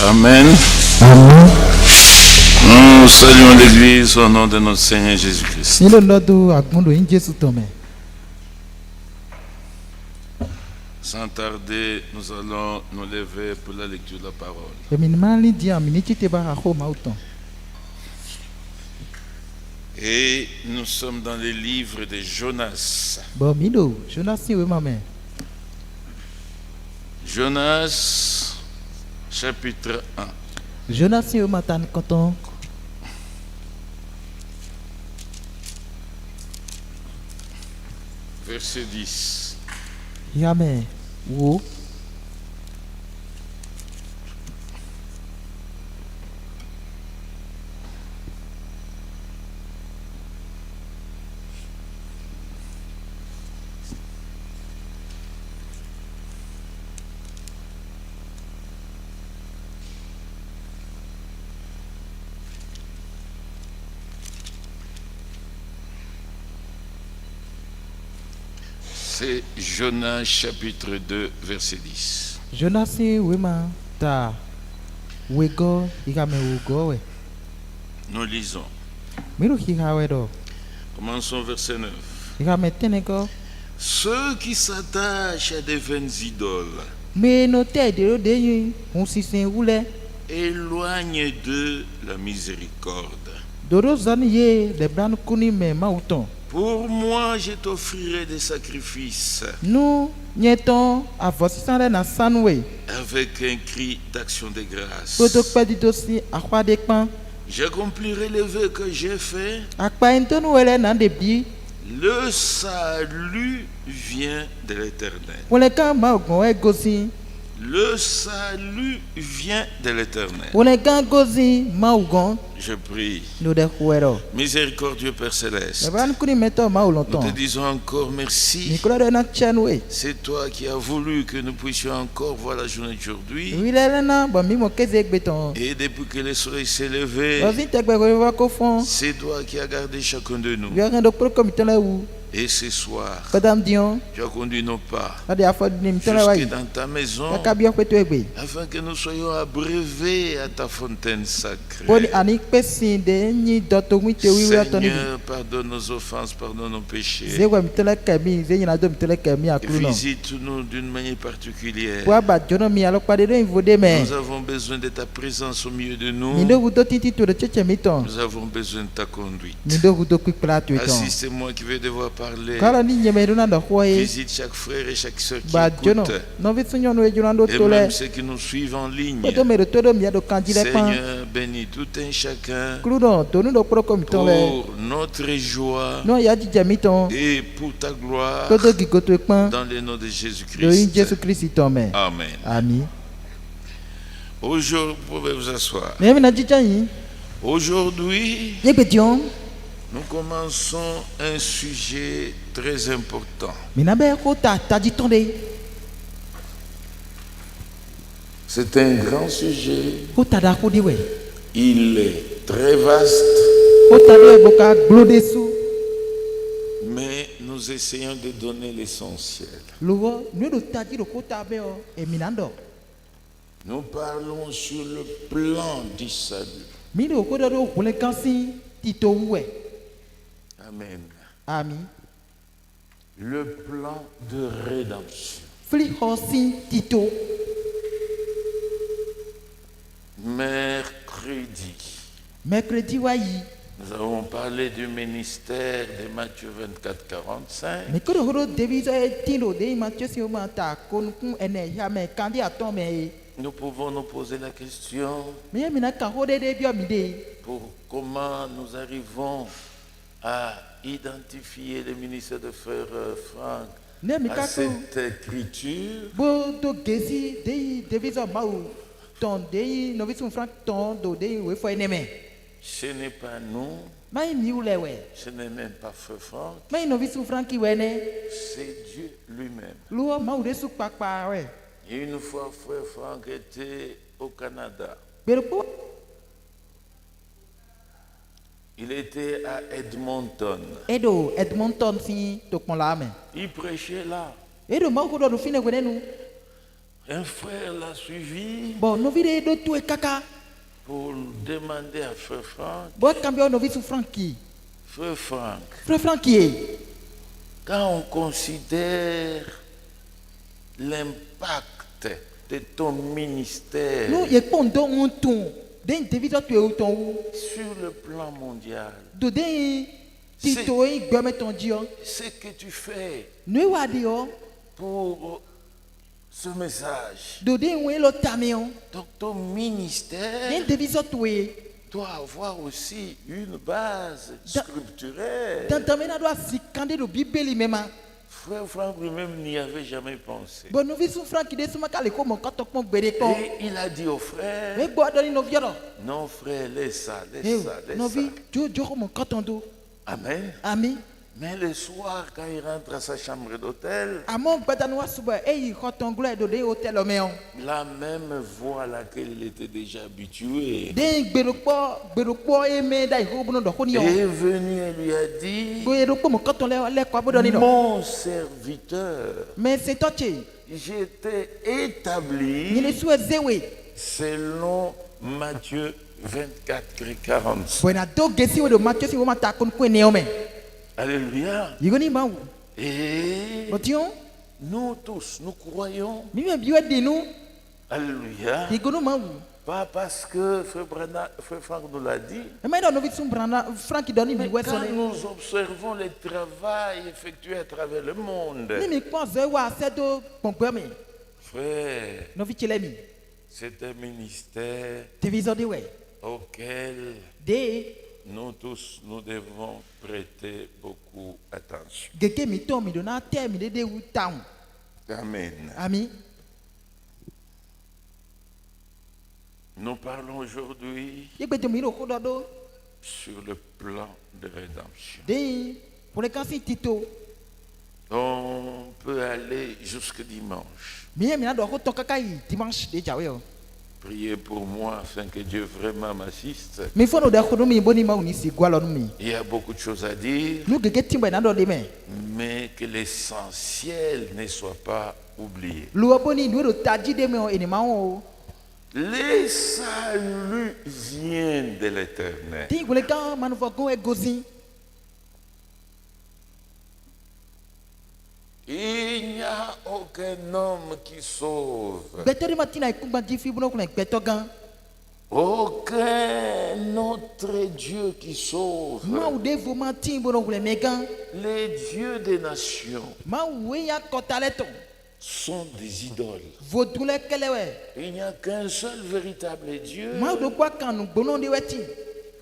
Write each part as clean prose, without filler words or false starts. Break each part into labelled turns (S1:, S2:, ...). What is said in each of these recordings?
S1: Amen.
S2: Amen.
S1: Nous saluons l'Église au nom de notre Seigneur Jésus-Christ. Sans tarder, nous allons nous lever pour la lecture de la parole. Et nous sommes dans le livre de Jonas. Jonas, chapitre 1. Verset 10.
S2: Amen. Wo.
S1: C'est Jonas chapitre 2 verset 10.
S2: Jonas wema ta wego igame wugo we.
S1: Nous lisons.
S2: Miru higawe do.
S1: Commençons verset 9.
S2: Igame tenego.
S1: Ceux qui s'attachent à des vaines idoles
S2: Me no te de de un sisen wule.
S1: éloignent de la miséricorde.
S2: Dodo zan ye de bran kuni me mauton.
S1: Pour moi, je t'offrirai des sacrifices
S2: Nous nyeton avosisande na sanwe.
S1: avec un cri d'action de grâce.
S2: Toto pedi dosi akwa de pan.
S1: J'accomplirai le vœu que j'ai fait.
S2: Akpa enton wele na de bi.
S1: Le salut vient de l'Éternel.
S2: Wole kan ma ogun e gosi.
S1: Le salut vient de l'Éternel.
S2: Wole kan gosi ma ogun.
S1: Je prie.
S2: No de huero.
S1: Miséricordieux Père Céleste,
S2: Le ban kuni meto ma
S1: nous
S2: longtemps.
S1: te disons encore merci.
S2: Nicolas de na chanwe.
S1: C'est toi qui as voulu que nous puissions encore voir la journée d'aujourd'hui.
S2: Wile na ba mi mo keze gbeton.
S1: Et depuis que le soleil s'est levé,
S2: Ozi tegbe ko wa ko fon.
S1: c'est toi qui as gardé chacun de nous.
S2: Yo ren do pro comité la wu.
S1: Et ce soir,
S2: Madame Dion.
S1: tu as conduit nos pas
S2: Ade afo ni mtela wa yi.
S1: jusque dans ta maison
S2: Ka bi okweto egbe.
S1: afin que nous soyons abreuvés à ta fontaine sacrée.
S2: Boni ani pesin de ni doto mwite wi wa toni.
S1: Seigneur, pardonne nos offenses, pardonne nos péchés.
S2: Zewa mtela kami, ze nyina do mtela kami akulu no.
S1: Visite-nous d'une manière particulière.
S2: Wa ba jono mi alo pade do invode me.
S1: Nous avons besoin de ta présence au milieu de nous.
S2: Mindo wuto titi to de cheche miton.
S1: Nous avons besoin de ta conduite.
S2: Mindo wuto quick plat weton.
S1: Assistez-moi qui vais devoir parler.
S2: Kala ni nyeme na ndo hoye.
S1: Visite chaque frère et chaque soeur qui
S2: Ba jono.
S1: écoute.
S2: No vitsunyo no ejuna ndo
S1: Et
S2: tole.
S1: même ceux qui nous suivent en ligne.
S2: Oto me todo mi ado kanjile pan.
S1: Seigneur, bénis tout un chacun
S2: Kludo tonu do pro comité le.
S1: pour notre joie
S2: No ya jija miton.
S1: et pour ta gloire
S2: Todo gigoto pan.
S1: dans le nom de
S2: Do in
S1: Jésus-Christ.
S2: Jésus Christ tome.
S1: Amen.
S2: Ami.
S1: Aujourd'hui, vous pouvez vous asseoir.
S2: Nemi na jija yin.
S1: Aujourd'hui,
S2: Yegbetion.
S1: nous commençons un sujet très important.
S2: Mina be ko ta ji tonde.
S1: C'est un grand sujet.
S2: Ko ta da ko di we.
S1: Il est très vaste,
S2: Ko ta do boka glode sou.
S1: mais nous essayons de donner l'essentiel.
S2: Lugo nu do ta ji do ko ta be o e minando.
S1: Nous parlons sur le plan du salut.
S2: Mi do ko do hule kansi tito we.
S1: Amen.
S2: Ami.
S1: Le plan de rédemption.
S2: Fli hosi tito.
S1: Mercredi,
S2: Mercredi wa yi.
S1: nous avons parlé du ministère de Matthieu 24-45.
S2: Mais que le deviso est tilo de Matthieu si on ta konukun ene ya me kandi aton me.
S1: Nous pouvons nous poser la question
S2: Mais mina ka hode de bio mi de.
S1: pour comment nous arrivons à identifier le ministère de Frère Franck
S2: Ne mi
S1: à
S2: ka ko
S1: cette écriture.
S2: bo to gesi de deviso mau ton de novice franc ton do de we fo eneme.
S1: Ce n'est pas nous,
S2: Mai mi ule we.
S1: ce n'est même pas Frère Franck,
S2: Mai novice franc ki we ne.
S1: c'est Dieu lui-même.
S2: Luo mau de su pakpa we.
S1: Et une fois Frère Franck était au Canada,
S2: Pero po
S1: il était à Edmonton.
S2: Edo Edmonton si to kon la me.
S1: Il prêchait là.
S2: Edo mau ko do fine we nu.
S1: Un frère l'a suivi
S2: Bon, novi de do tout et kaka.
S1: pour demander à Frère Franck.
S2: Bon, cambio novi sous Francky.
S1: Frère Franck,
S2: Frère Francky.
S1: quand on considère l'impact de ton ministère
S2: Nous, y pondo un ton. Den division tu es ton.
S1: sur le plan mondial,
S2: Do den tito e gome ton dio.
S1: ce que tu fais
S2: Nous wa dio.
S1: pour ce message,
S2: Do den we lo tamion.
S1: donc ton ministère
S2: Den division tu es.
S1: doit avoir aussi une base
S2: Da-
S1: scripturaire.
S2: Dans tamena do sikande do bibeli mema.
S1: Frère Franck lui-même n'y avait jamais pensé.
S2: Bon, novi sous Francky de suma kale ko mon katok mon gbere ko.
S1: Et il a dit au frère,
S2: Me bo doni novi ro.
S1: non frère, laisse ça,
S2: Eh,
S1: laisse ça, laisse
S2: novi
S1: ça.
S2: jo mon katondo.
S1: Amen.
S2: Ami.
S1: Mais le soir, quand il rentre à sa chambre d'hôtel,
S2: Amon gbadanoa suba e yi khotonglo do de hotel o meon.
S1: la même voix à laquelle il était déjà habitué
S2: Den gbèròpọ̀ eme da ìhóbùnú dọ̀kúnni ọ̀.
S1: est venu et lui a dit,
S2: Gbèròpọ̀ mọ̀ kọ́tọ̀ lẹ́kọ̀ọ́ abúdọ̀ nínú.
S1: mon serviteur,
S2: Mais c'est tọ́tì.
S1: j'étais
S2: Yìnyín
S1: établi
S2: sún ẹzẹ́wé.
S1: selon Matthieu 24, 40.
S2: Bọ̀dà tó gẹ̀ẹ́sì wọ́n máa tẹ́sí wọ́n máa ta kónkó ẹ̀ ní ọmọ.
S1: Alléluia.
S2: Yìí ní ma wù.
S1: Et
S2: Bọ̀tí wọn.
S1: nous tous, nous croyons,
S2: Mímú ẹ̀bí wẹ́ dínú.
S1: alléluia,
S2: Yìí ní ma wù.
S1: pas parce que Frère Franck nous l'a dit,
S2: Ẹ máa ń dọ̀ níbi tún brana Frank dọ̀ níbi
S1: mais
S2: wẹ́
S1: quand
S2: sọ̀rọ̀.
S1: nous observons le travail effectué à travers le monde,
S2: Ní mi pọ́n zẹ́ wá sẹ́dọ̀ pọ̀npẹ́ mi.
S1: frère,
S2: Nọ́fi tsilẹ̀ mi.
S1: c'est un ministère
S2: Tẹ̀fisọ́ de wẹ̀.
S1: auquel
S2: De
S1: nous tous, nous devons prêter beaucoup attention.
S2: gègé mi tọ́ mi dọ̀ náà tẹ́ mi dédé wù táwọn.
S1: Amen.
S2: Ami.
S1: Nous parlons aujourd'hui
S2: Yé gbẹdọ̀ mi ló kó dọ̀ dó.
S1: sur le plan de rédemption.
S2: De pour les cancer tito.
S1: On peut aller jusque dimanche.
S2: Miye mina do ko to kaka yi dimanche de jawe o.
S1: Priez pour moi afin que Dieu vraiment m'assiste.
S2: Mi fo no de ko no mi boni ma uni si gwa lo no mi.
S1: Il y a beaucoup de choses à dire,
S2: Lu gege timba na do de me.
S1: mais que l'essentiel ne soit pas oublié.
S2: Lu boni nu do taji de me o eni ma o.
S1: Le salut vient de l'Éternel.
S2: Ti gule kan manu fo gon e gozin.
S1: Il n'y a aucun homme qui sauve.
S2: Gbeto de matina e kumba di fi buno kun gbeto gan.
S1: Aucun autre Dieu qui sauve.
S2: Ma u de vo ma tin buno kun me gan.
S1: Les dieux des nations
S2: Ma u ya kotale to.
S1: sont des idoles.
S2: Vo dule kelewe.
S1: Il n'y a qu'un seul véritable Dieu,
S2: Ma u do kwa kan nu gbono de weti.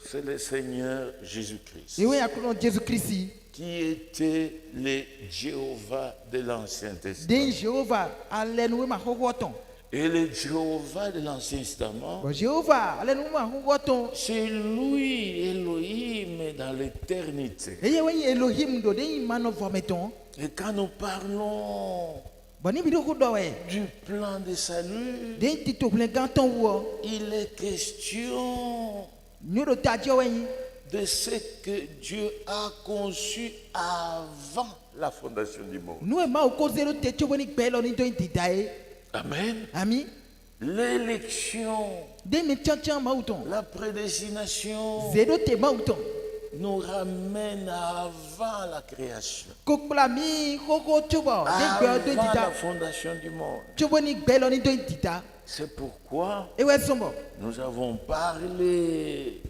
S1: c'est le Seigneur Jésus-Christ,
S2: Ewe ya kuno Jésus Christ.
S1: qui était le Jéhovah de l'Ancien Testament.
S2: De Jéhovah ale nu ma ho woton.
S1: Et le Jéhovah de l'Ancien Testament,
S2: Bon Jéhovah ale nu ma ho woton.
S1: c'est lui, Elohim, dans l'éternité.
S2: Eye we Elohim do de mano vometon.
S1: Et quand nous parlons
S2: Bon ni bi do ko do we.
S1: du plan de salut,
S2: De tito ble gan ton wo.
S1: il est question
S2: Nous le tadio wen.
S1: de ce que Dieu a conçu avant la fondation du monde.
S2: Nous e ma o ko zero te cho boni belo ni do indidae.
S1: Amen.
S2: Ami.
S1: L'élection,
S2: De mi tian ma uton.
S1: la prédestination
S2: Zero te ma uton.
S1: nous ramène avant la création,
S2: Kokla mi koko chobo. De
S1: avant
S2: gbe do
S1: la
S2: indida.
S1: fondation du monde.
S2: Cho boni belo ni do indida.
S1: C'est pourquoi
S2: E we sombo.
S1: nous avons parlé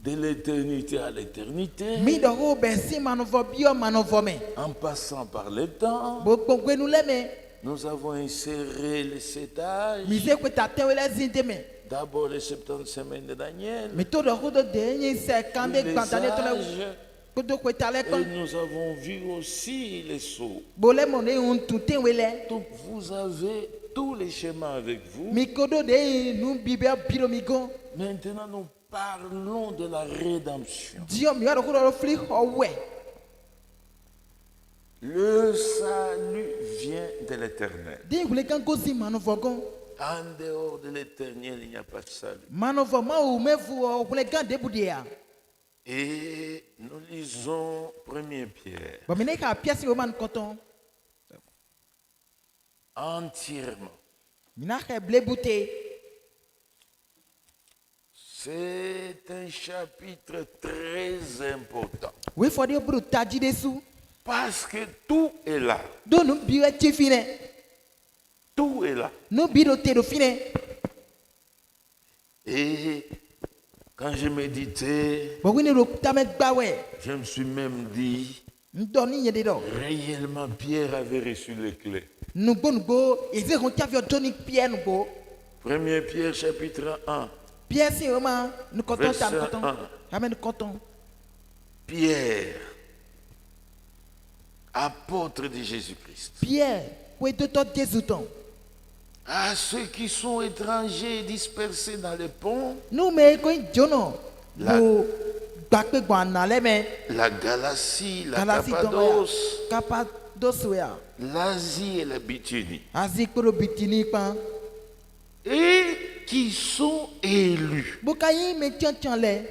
S1: de l'éternité à l'éternité,
S2: Mi do ho be si manovo bio manovo me.
S1: en passant par le temps.
S2: Bo gbogbe nu le me.
S1: Nous avons inséré les 7 âges,
S2: Mi se ko ta te we le zinde me.
S1: d'abord les 70 semaines de Daniel,
S2: Mi to do ho do de yin se kan be
S1: les
S2: gbantane to le.
S1: âges,
S2: Ko do ko ta le
S1: et
S2: kon.
S1: nous avons vu aussi les sceaux.
S2: Bo le mo ne un tuten we le.
S1: Donc vous avez tous les schémas avec vous.
S2: Mi kodo de nu bibe biro mi gon.
S1: Maintenant nous parlons de la rédemption.
S2: Dio mi waro ko do fli howe.
S1: Le salut vient de l'éternel.
S2: Di wule kan gozi manovo gon.
S1: En dehors de l'éternel, il n'y a pas de salut.
S2: Manovo ma o mevu o wule kan de budia.
S1: Et nous lisons 1 Pierre
S2: Ba mi ne ka piasi o man koton.
S1: entièrement.
S2: Mina heble bouté.
S1: C'est un chapitre très important.
S2: Oui, faut dire pour taji dessous.
S1: Parce que tout est là.
S2: Donc nous bire fine.
S1: Tout est là.
S2: Nous bire te do fine.
S1: Et quand je méditais,
S2: Bon oui ne ro tamet ba ouais.
S1: je me suis même dit,
S2: Ndoni yede do.
S1: réellement Pierre avait reçu les clés.
S2: Nous bon go, ils ont tavio tonic Pierre nous go.
S1: 1 Pierre chapitre 1.
S2: Pierre c'est vraiment nous content
S1: Verset
S2: tam content.
S1: 1.
S2: Amen nous content.
S1: Pierre, apôtre de Jésus-Christ,
S2: Pierre, oui de toi Jésus ton.
S1: à ceux qui sont étrangers dispersés dans les ponts,
S2: Nous mais ko jono.
S1: La-
S2: Bo bakpe gwana le mais
S1: la Galatie, la
S2: Galatie
S1: Cappadoce,
S2: Cappadoce ya.
S1: l'Asie et la Bithynie,
S2: Azik pro bitini pan.
S1: et qui sont élus
S2: Bokayi me tian le.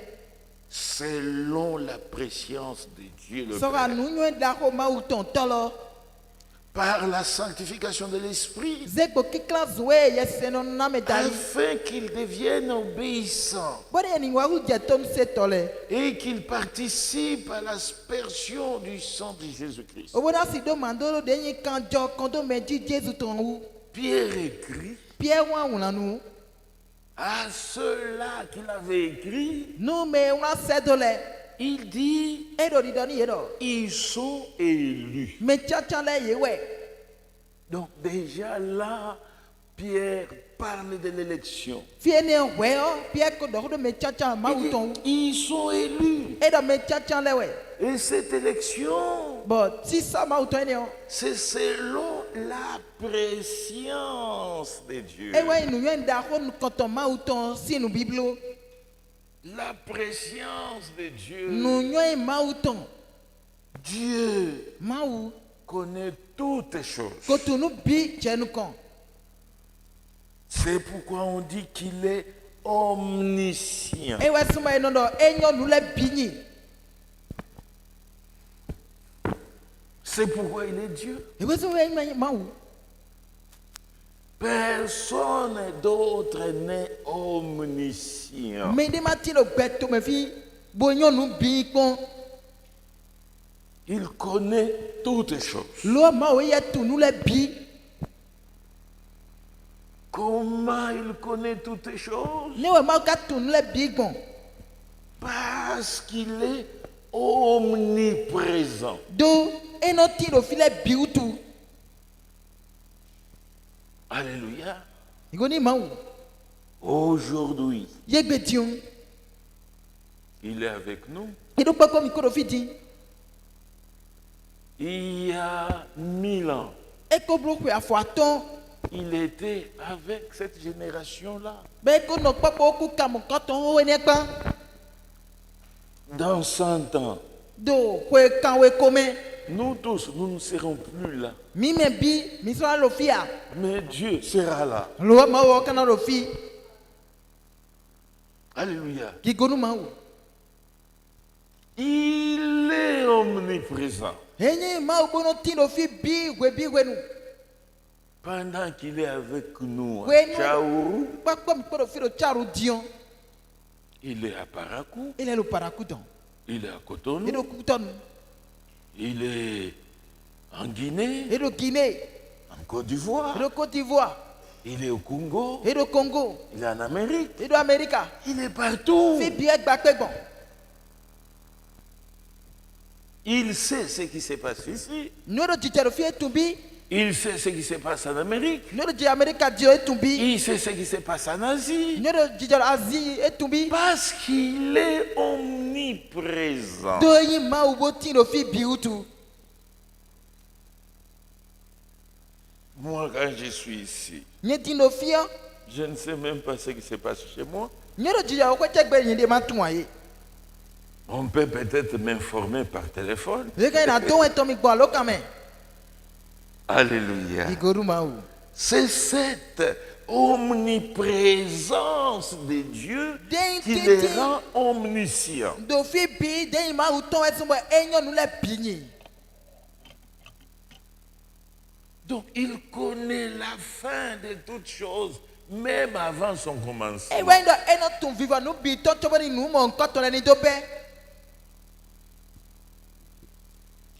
S1: selon la préscience de Dieu le
S2: Sora
S1: Père,
S2: nous nyo da ko ma ou ton tolo.
S1: par la sanctification de l'Esprit,
S2: Zeko kikla zoe yese non na me dali.
S1: afin qu'ils deviennent obéissants
S2: Bode ni wa u jetom se tole.
S1: et qu'ils participent à l'aspersion du sang de Jésus-Christ.
S2: Oboda si do mandoro de yin kan jo kondo me di Jésus ton ou.
S1: Pierre écrit
S2: Pierre wa una nous.
S1: à ceux-là qu'il avait écrit,
S2: Nous me una sedole.
S1: il dit,
S2: Edo di doni edo.
S1: ils sont élus.
S2: Me tian le yewe.
S1: Donc déjà là, Pierre parle de l'élection.
S2: Fie ne we o Pierre ko do me tian ma
S1: Il
S2: ou ton.
S1: dit, ils sont élus.
S2: Edo me tian le we.
S1: Et cette élection,
S2: Bon, si ça ma ou ton ne o.
S1: c'est selon la préscience de Dieu.
S2: E we nu yen da ko nu konton ma ou ton si nu biblo.
S1: La préscience de Dieu.
S2: Nu nyo ma ou ton.
S1: Dieu
S2: Ma ou
S1: connaît toutes choses.
S2: ko tu nu bi je nu kon.
S1: C'est pourquoi on dit qu'il est omniscient.
S2: E we suma eno do enyo nu le bini.
S1: C'est pourquoi il est Dieu.
S2: E we suma ma ou.
S1: Personne d'autre n'est omniscient.
S2: Me de ma ti lo gbeto me fi bo enyo nu bi kon.
S1: Il connaît toutes choses.
S2: Lo ma o ye tu nu le bi.
S1: Comment il connaît toutes choses?
S2: Ne we ma ka tu nu le bi gon.
S1: Parce qu'il est omniprésent.
S2: Do eno ti lo fi le bi ou tu.
S1: Alléluia.
S2: Igoni ma ou.
S1: Aujourd'hui,
S2: Ye gbetiun.
S1: il est avec nous.
S2: E do pa ko mi ko do fi di.
S1: Il y a 1000 ans,
S2: E ko blo ko afo aton.
S1: il était avec cette génération-là.
S2: Be ko no pa ko ku kam ko ton o ne pa.
S1: Dans 100 ans,
S2: Do ko e kan we komen.
S1: nous tous, nous ne serons plus là.
S2: Mi me bi mi so lo fi a.
S1: Mais Dieu sera là.
S2: Lo ma wo kana lo fi.
S1: Alléluia.
S2: Ki gonu ma ou.
S1: Il est omniprésent.
S2: Enye ma ou bono ti lo fi bi we nu.
S1: Pendant qu'il est avec nous à
S2: Oui, nous-
S1: Tchaourou,
S2: Pa ko mi ko do fi do charu dion.
S1: il est à Parakou,
S2: Il est le paracoudon.
S1: il est à
S2: Et
S1: Cotonou,
S2: le couton.
S1: il est en Guinée,
S2: Et le Guinée.
S1: en Côte
S2: Et
S1: d'Ivoire,
S2: le Côte d'Ivoire.
S1: il est au Congo,
S2: Et le Congo.
S1: il est en Amérique,
S2: Et le Amérique.
S1: il est partout.
S2: Fi bien gbakpe bon.
S1: Il sait ce qui se passe ici,
S2: Nous le titero fi etumbi.
S1: il sait ce qui se passe en Amérique,
S2: Nous le di Amérique dio etumbi.
S1: il sait ce qui se passe en Asie,
S2: Nous le titero Asie etumbi.
S1: parce qu'il est omniprésent.
S2: Do yi ma ou bo ti lo fi biutu.
S1: Moi, quand je suis ici,
S2: Nye ti lo fi o.
S1: je ne sais même pas ce qui se passe chez moi.
S2: Nous le di ko chegbe yin de ma tun aye.
S1: On peut peut-être m'informer par téléphone.
S2: Je ka na don eto mi gbo lo kame.
S1: Alléluia.
S2: Igoru ma ou.
S1: C'est cette omniprésence de Dieu qui
S2: Ding,
S1: les
S2: ding, ding.
S1: rend omniscients.
S2: Do fi bi de yi ma ou ton esumbo enyo nu le binyi.
S1: Donc il connaît la fin de toutes choses, même avant son commencement.
S2: Et when the eno ton viva no bi ton to bani nu mon ko ton ni do be.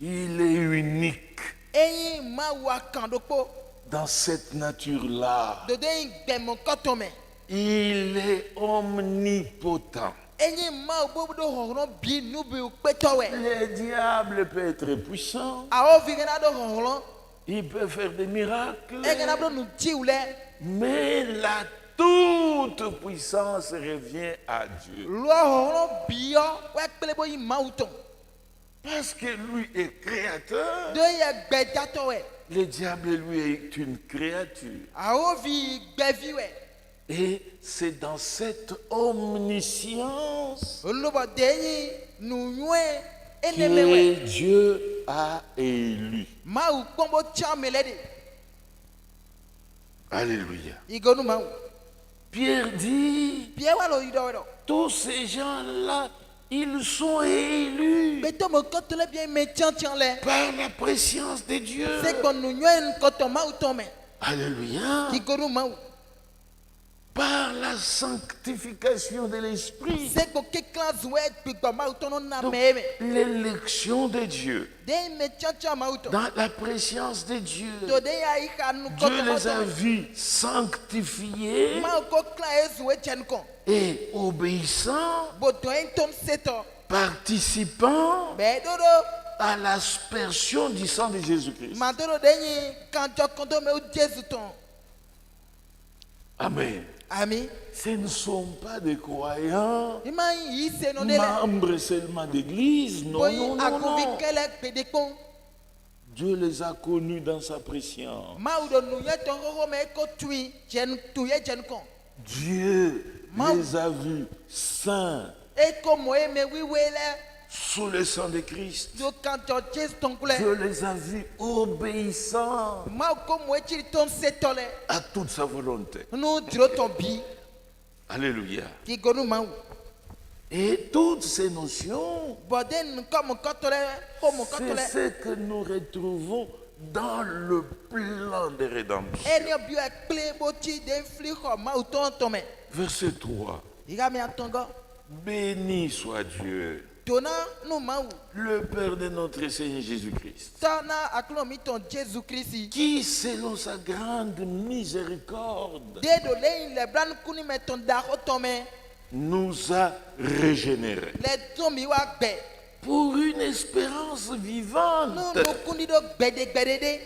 S1: Il est unique
S2: Eyin ma wa kan do po.
S1: dans cette nature-là.
S2: Do de gbe mon ko ton me.
S1: Il est omnipotent.
S2: Eyin ma bo do horon bi nu bi pe to we.
S1: Le diable peut être puissant,
S2: A o vi na do horon.
S1: il peut faire des miracles,
S2: E na do nu ti ule.
S1: mais la toute puissance revient à Dieu.
S2: Lo horon bi yo we pele bo yi ma uton.
S1: Parce que lui est créateur,
S2: Do ye gbe da to we.
S1: le diable lui est une créature.
S2: A o vi gbe vi we.
S1: Et c'est dans cette omniscience
S2: Lo bo de yin nu yue eneme we.
S1: que Dieu a élu.
S2: Ma u pombo cha melede.
S1: Alléluia.
S2: Igonu ma u.
S1: Pierre dit,
S2: Pierre wa lo yi do we do.
S1: tous ces gens-là, ils sont élus
S2: Beto mo ko to le bien me tian tian le.
S1: par la préscience de Dieu.
S2: C'est qu'on nous yue ko to ma u to me.
S1: Alléluia.
S2: Igonu ma u.
S1: Par la sanctification de l'Esprit.
S2: C'est qu'on ke class we gbigbo ma u to no na
S1: Donc,
S2: me me.
S1: l'élection de Dieu,
S2: De me tian tian ma u to.
S1: dans la préscience de Dieu,
S2: Do de ya i ka nu ko
S1: Dieu
S2: to ma
S1: les a
S2: to.
S1: vus sanctifiés
S2: Ma u ko class we tian kon.
S1: et obéissants,
S2: Bo to en ton seto.
S1: participants
S2: Be do do.
S1: à l'aspersion du sang de Jésus-Christ.
S2: Ma do do de yin kan jo kon to me u Jesu ton.
S1: Amen.
S2: Ami.
S1: Ce ne sont pas des croyants,
S2: Ima yi se no de le.
S1: membres seulement d'église. Non,
S2: Boy
S1: non,
S2: a
S1: non,
S2: convi
S1: non.
S2: kele pede kon.
S1: Dieu les a connus dans sa préscience.
S2: Ma u do nu ye ton ho me ko tui jen tu ye jen kon.
S1: Dieu
S2: Ma-
S1: les a vus saints
S2: E ko mo e me wi we le.
S1: sous le sang de Christ.
S2: Do kan jo Jesu ton kule.
S1: Dieu les a vus obéissants
S2: Ma u ko mo e chiri ton seto le.
S1: à toute sa volonté.
S2: Nu dro ton bi.
S1: Alléluia.
S2: Ki gonu ma u.
S1: Et toutes ces notions,
S2: Bode nu ko mo ko to le. Ko mo ko to
S1: c'est
S2: le.
S1: ce que nous retrouvons dans le plan de rédemption.
S2: Eni obi e kple bo ti de fli ho ma u ton to me.
S1: Verset 3.
S2: Iga mi atongo.
S1: Béni soit Dieu,
S2: Tona nu ma u.
S1: le Père de notre Seigneur Jésus-Christ,
S2: Tana aklo mi ton Jesu Christi.
S1: qui, selon sa grande miséricorde,
S2: De do le le bran kuni me ton da ho to me.
S1: nous a régénérés
S2: Le to mi wa gbe.
S1: pour une espérance
S2: Nu
S1: vivante
S2: no kuni do gbede de.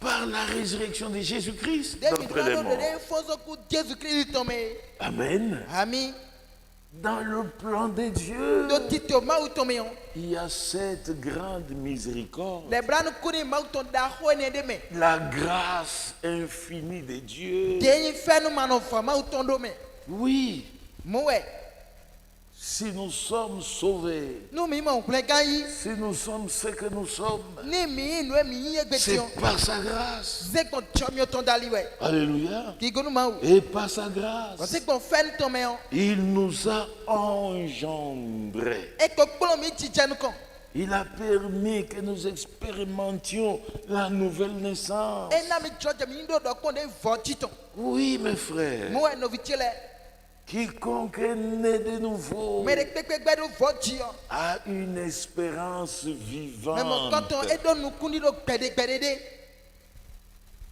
S1: par la résurrection de Jésus-Christ
S2: De mi
S1: d'entre
S2: do
S1: les
S2: do
S1: morts.
S2: de fonso ku Jesu Christi to me.
S1: Amen.
S2: Ami.
S1: Dans le plan de Dieu,
S2: Do tito ma u to me on.
S1: il y a cette grande miséricorde,
S2: Le bran kuni ma u ton da ho ne de me.
S1: la grâce infinie de Dieu.
S2: De yin fe nu ma no fa ma u ton do me.
S1: Oui,
S2: Mo we.
S1: si nous sommes sauvés,
S2: Nu mi ma kule kan yi.
S1: si nous sommes ce que nous sommes,
S2: Ni mi nu e mi yi egbe
S1: c'est
S2: ti on.
S1: par sa grâce.
S2: Ze kon chomio ton dali we.
S1: Alléluia.
S2: Ki gonu ma u.
S1: Et par sa
S2: Ko
S1: grâce,
S2: se kon fe nu to me on.
S1: il nous a engendrés.
S2: E ko kpolo mi ti jenu kon.
S1: Il a permis que nous expérimentions la nouvelle naissance.
S2: E na mi choje mi ndo do kon de vo ti ton.
S1: Oui, mes frères,
S2: Mo we no vi ti le.
S1: quiconque est né de nouveau
S2: Me de pepe gbe do vo ti on.
S1: a une espérance
S2: Me mo koton e
S1: vivante.
S2: do nu kuni do gbede de.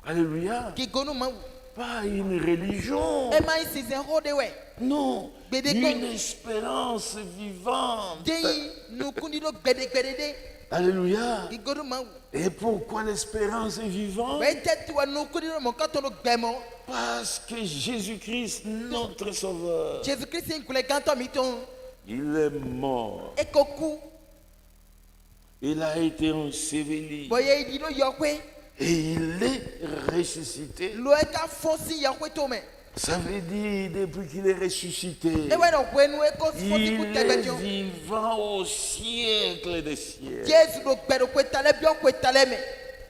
S1: Alléluia.
S2: Ki gonu ma u.
S1: Pas une religion.
S2: E ma yi si zen ho de we.
S1: Non,
S2: Bédéco.
S1: une espérance vivante.
S2: De yi nu kuni do gbede de.
S1: Alléluia.
S2: Ki gonu ma u.
S1: Et pourquoi l'espérance est vivante?
S2: We te tu wa nu kuni do mo koton do gbe mo.
S1: Parce que Jésus-Christ, notre Sauveur,
S2: Jésus Christ en kule kanto mi ton.
S1: il est mort.
S2: E ko ku.
S1: Il a été enseveli.
S2: Boye yi di do yo kwe.
S1: Et il est ressuscité.
S2: Lo e ka fonsi yo kwe to me.
S1: Ça veut dire, depuis qu'il est ressuscité,
S2: E we do kwe nu e ko fonsi ku
S1: il
S2: tebe
S1: est
S2: ti on.
S1: vivant au siècle des siècles.
S2: Jésus do gbe do kwe tale bi o kwe tale me.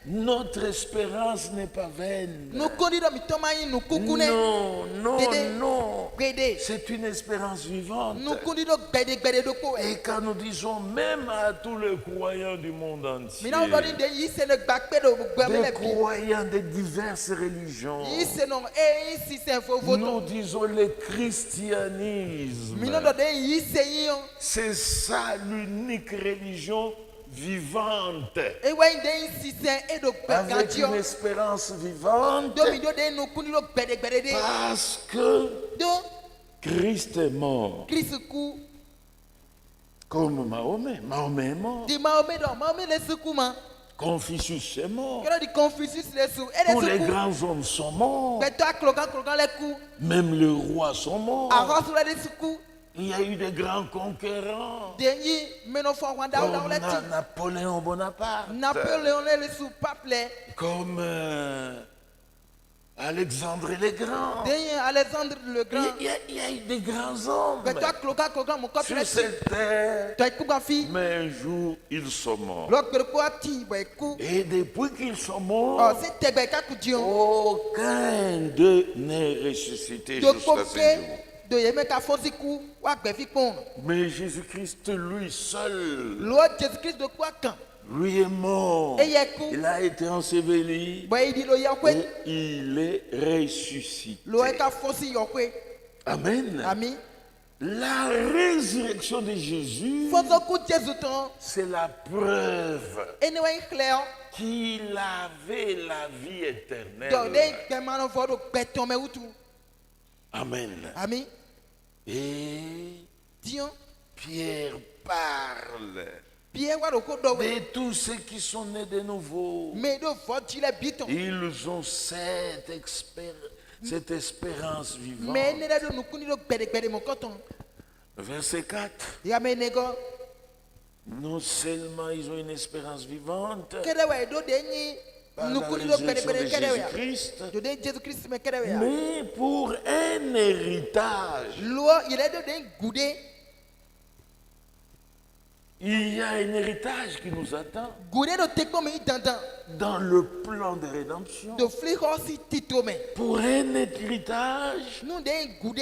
S1: Notre espérance n'est pas vaine.
S2: nous connaissons mitomai nous kukune
S1: Non, non,
S2: Dédé.
S1: non.
S2: gbede
S1: C'est une espérance vivante.
S2: nous connaissons gbede doko
S1: Et quand nous disons même à tous les croyants du monde entier,
S2: mina odoni de yi se ne gbakpe do gbame
S1: des
S2: le bi
S1: croyants de diverses religions,
S2: yi se no e si se vovo
S1: nous disons le christianisme.
S2: mina do de yi se yi yo
S1: C'est ça l'unique religion vivante,
S2: e wa de yi si se e do
S1: avec
S2: gbaganti
S1: une espérance vivante,
S2: do mi do de nous connaissons gbede de
S1: parce que
S2: do
S1: Christ est mort.
S2: Christ ku
S1: Comme Mahomet. Mahomet est mort.
S2: di Mahomet le sukuma
S1: Confucius est mort.
S2: kero di Confucius le su e
S1: Tous
S2: le
S1: les
S2: suku
S1: grands hommes sont morts.
S2: beto aklokan le ku
S1: Même les rois sont morts.
S2: ahosu le suku
S1: Il y a eu des grands conquérants.
S2: de yi meno fo wanda
S1: Comme
S2: le ti
S1: Napoléon Bonaparte.
S2: Napoléon le su pape
S1: Comme Alexandre le Grand.
S2: de yi Alexandre le Grand
S1: Il y a eu des grands hommes
S2: beto aklokan mon kopi
S1: sur
S2: le ti
S1: cette terre.
S2: to iku fi
S1: Mais un jour, ils sont morts.
S2: lo gbere ko ati bo iku
S1: Et depuis qu'ils sont
S2: o
S1: morts,
S2: si tegbe ka ku di o
S1: aucun d'eux n'est ressuscité
S2: do
S1: jusqu'à ce
S2: poke
S1: jour.
S2: do ye me ka fosi ku wa gbe fi pon
S1: Mais Jésus-Christ, lui seul,
S2: lo Jesus Christ do ku akan
S1: lui est mort.
S2: e ye ku
S1: Il a été enseveli
S2: bo yi di lo ya kwe
S1: et il est ressuscité.
S2: lo e ka fosi yo kwe
S1: Amen.
S2: ami
S1: La résurrection de Jésus,
S2: foso ku Jesus ton
S1: c'est la preuve
S2: ene wa clear
S1: qu'il avait la vie
S2: do
S1: éternelle.
S2: de ke mano fo do gbe ton me utu
S1: Amen.
S2: ami
S1: Et
S2: dion
S1: Pierre parle
S2: Pierre wa do ko do we
S1: de tous ceux qui sont nés de nouveau.
S2: me do fo ti le biton
S1: Ils ont cette espérance vivante.
S2: me ne do nu kuni do gbede mo koton
S1: Verset 4.
S2: ya me nego
S1: Non seulement ils ont une espérance vivante
S2: kede we do de ni
S1: par
S2: nu
S1: la
S2: kuni do
S1: résurrection de
S2: gbede kede we ya
S1: Jésus-Christ,
S2: do de Jesus Christ me kede we ya
S1: mais pour un héritage.
S2: lo il est do de gude
S1: Il y a un héritage qui nous attend
S2: gude do te ko me dandan
S1: dans le plan de rédemption.
S2: do fli ho si tito me
S1: Pour un héritage
S2: nu de gude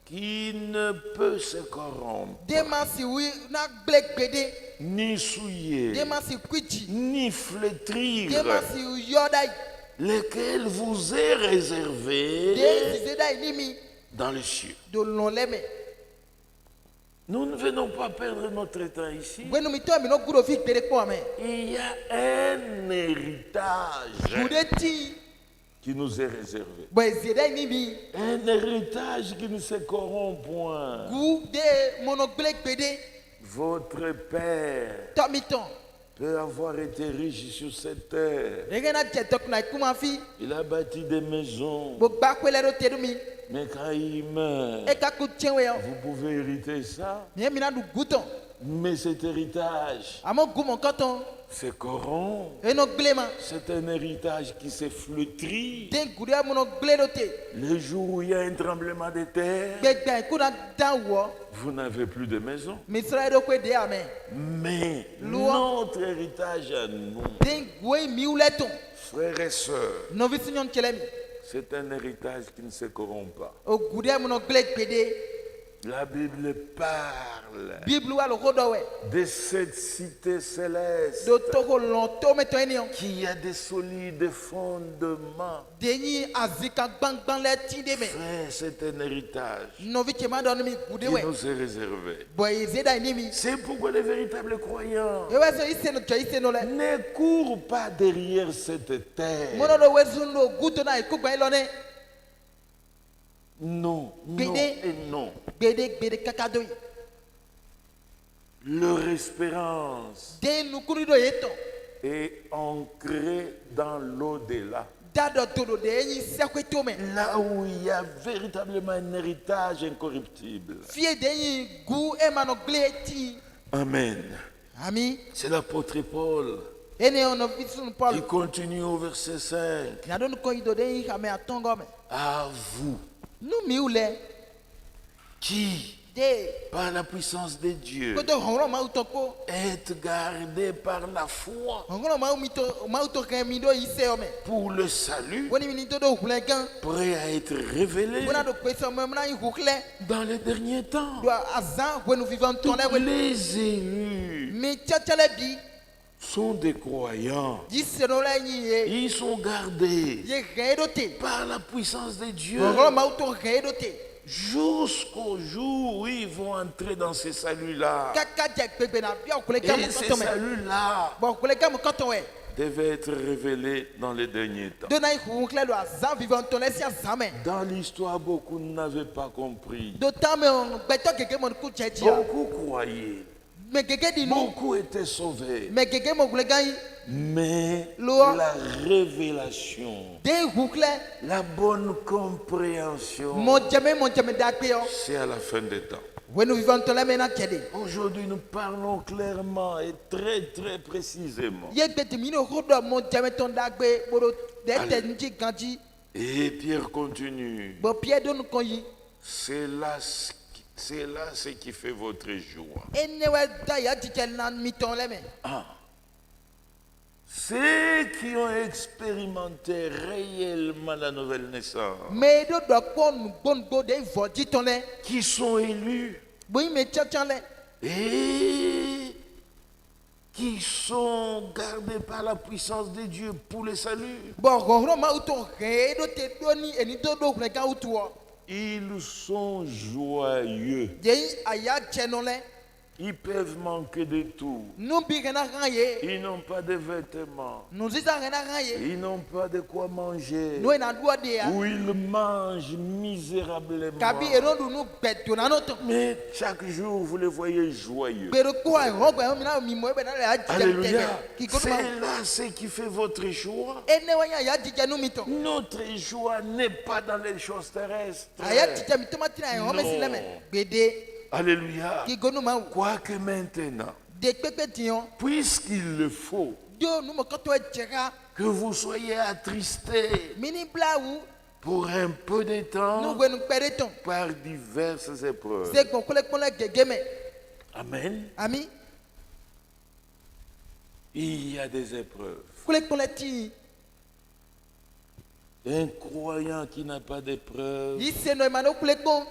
S1: qui ne peut se corrompre,
S2: de ma si wi na gble gbede
S1: ni souiller,
S2: de ma si kwiji
S1: ni flétrir,
S2: de ma si yoda
S1: lequel vous est réservé
S2: de si zeda ni mi
S1: dans les cieux.
S2: do lon le me
S1: Nous ne venons pas perdre notre temps ici.
S2: bueno mi to mi no gudo fi gbede ko me
S1: Il y a un héritage
S2: gude ti
S1: qui nous est réservé.
S2: bo zeda ni mi
S1: Un héritage qui ne se corrompt point.
S2: gude mono gble gbede
S1: Votre Père
S2: to mi ton
S1: peut avoir été riche sur cette terre.
S2: de na je tok na kuma fi
S1: Il a bâti des maisons.
S2: bo gba kwele do te do mi
S1: Mais quand il meurt,
S2: e ka ku chen we yo
S1: vous pouvez hériter ça.
S2: mi mi na du guton
S1: Mais cet héritage
S2: amo gu mon koton
S1: se corrompt.
S2: e no gble ma
S1: C'est un héritage qui se flétrit.
S2: de gude mono gble do te
S1: Le jour où il y a un tremblement de terre,
S2: gbegbe ku na dan wo
S1: vous n'avez plus de maison.
S2: mi sra do kwe de amen
S1: Mais
S2: Loi.
S1: notre héritage à nous,
S2: de gwe mi ule ton
S1: frères et sœurs,
S2: no vi sunyon kele mi
S1: c'est un héritage qui ne se corrompt pas.
S2: o gude mono gble gbede
S1: La Bible parle
S2: bible wa lo ko do we
S1: de cette cité céleste
S2: do to ko lon to me to enion
S1: qui a des solides fondements.
S2: de ni azika gbangban le ti de me
S1: Frère, c'est un héritage
S2: no vi chema do mi gude
S1: qui
S2: we
S1: nous est réservé.
S2: boy zeda ni mi
S1: C'est pourquoi les véritables croyants
S2: e wa so ise no le
S1: ne courent pas derrière cette terre.
S2: mono do we zundo guto na iku gba lo ne
S1: Non, non
S2: Bédé.
S1: et non.
S2: gbede kaka do yi
S1: Leur espérance
S2: de nu kuri do ye ton
S1: est ancrée dans l'au-delà.
S2: da do to do de yin sekwe to me
S1: Là où il y a véritablement un héritage incorruptible.
S2: fie de yin gu e mano gble ti
S1: Amen.
S2: ami
S1: C'est l'apôtre Paul.
S2: ene ono vi sun paul
S1: Il continue au verset 5.
S2: na do ko ido de yin ha me atongo me
S1: À vous
S2: nu mi ule
S1: qui,
S2: de
S1: par la puissance de Dieu,
S2: koto hongro mau toko
S1: être gardé par la foi
S2: hongro mau to kemido ise ome
S1: pour le salut,
S2: woni minito do hulengan
S1: prêt à être révélé
S2: wona do kwesa memna ihukle
S1: dans les derniers temps.
S2: do azan wenu vivant
S1: Tous
S2: tonne
S1: les élus
S2: mi tchatchale bi
S1: sont des croyants.
S2: diseno la nyi
S1: Ils sont gardés
S2: ye redote
S1: par la puissance de Dieu
S2: hongro mau to redote
S1: jusqu'au jour où ils vont entrer dans ces saluts-là.
S2: kaka je pepe na bia kulega
S1: Et
S2: mo
S1: ces
S2: koto me
S1: saluts-là
S2: bon kulega mo koto we
S1: devaient être révélés dans les derniers temps.
S2: do na ihukle do azan vivant tonne si azame
S1: Dans l'histoire, beaucoup n'avaient pas compris.
S2: do tame on beto keke mo ku chechi
S1: Beaucoup croyaient.
S2: me keke di nu
S1: Beaucoup étaient sauvés.
S2: me keke mo kulega yi
S1: Mais
S2: Loi.
S1: la révélation,
S2: de ihukle
S1: la bonne compréhension,
S2: mo jame dakpe yo
S1: c'est à la fin des temps.
S2: wenu vivant tonne me na kede
S1: Aujourd'hui, nous parlons clairement et très très précisément.
S2: ye gbeti mi no hodo mo jame ton dagbe bodo de te nji ganji
S1: Et Pierre continue.
S2: bo pie do nu kon yi
S1: C'est là ce qui fait votre joie.
S2: enewe da ya titel na mi ton le me
S1: Ah. Ceux qui ont expérimenté réellement la nouvelle naissance,
S2: me do do kon bon go de vodi tonne
S1: qui sont élus
S2: bo yi me chachan le
S1: et qui sont gardés par la puissance de Dieu pour le salut,
S2: bo horo ma uto redo te do ni eni do kulega utu o
S1: ils sont joyeux.
S2: je yi aya cheno le
S1: Ils peuvent manquer de tout.
S2: nu bi gena ran ye
S1: Ils n'ont pas de vêtements.
S2: nu zisa gena ran ye
S1: Ils n'ont pas de quoi manger.
S2: nu na duo de ya
S1: Ou ils mangent misérablement.
S2: kabi ero du nu beto na no to
S1: Mais chaque jour, vous les voyez joyeux.
S2: pero ko ai rogo mi na mi mo be na le ya jam
S1: Alléluia.
S2: ki ko ma
S1: C'est là ce qui fait votre joie.
S2: enewe ya jija nu mi to
S1: Notre joie n'est pas dans les choses terrestres.
S2: aya jija mi to ma tina e ho me sileme gbede
S1: Alléluia.
S2: ki gonu ma
S1: Quoique maintenant,
S2: de pepe dion
S1: puisqu'il le faut
S2: do nu mo koto e jera
S1: que vous soyez attristés
S2: mini blawu
S1: pour un peu de
S2: nu
S1: temps
S2: wenu pere ton
S1: par diverses épreuves.
S2: se kon kole kon le gegeme
S1: Amen.
S2: ami
S1: Il y a des épreuves.
S2: kole kon le ti
S1: Un croyant qui n'a pas d'épreuve,
S2: yi se no ma no kole kon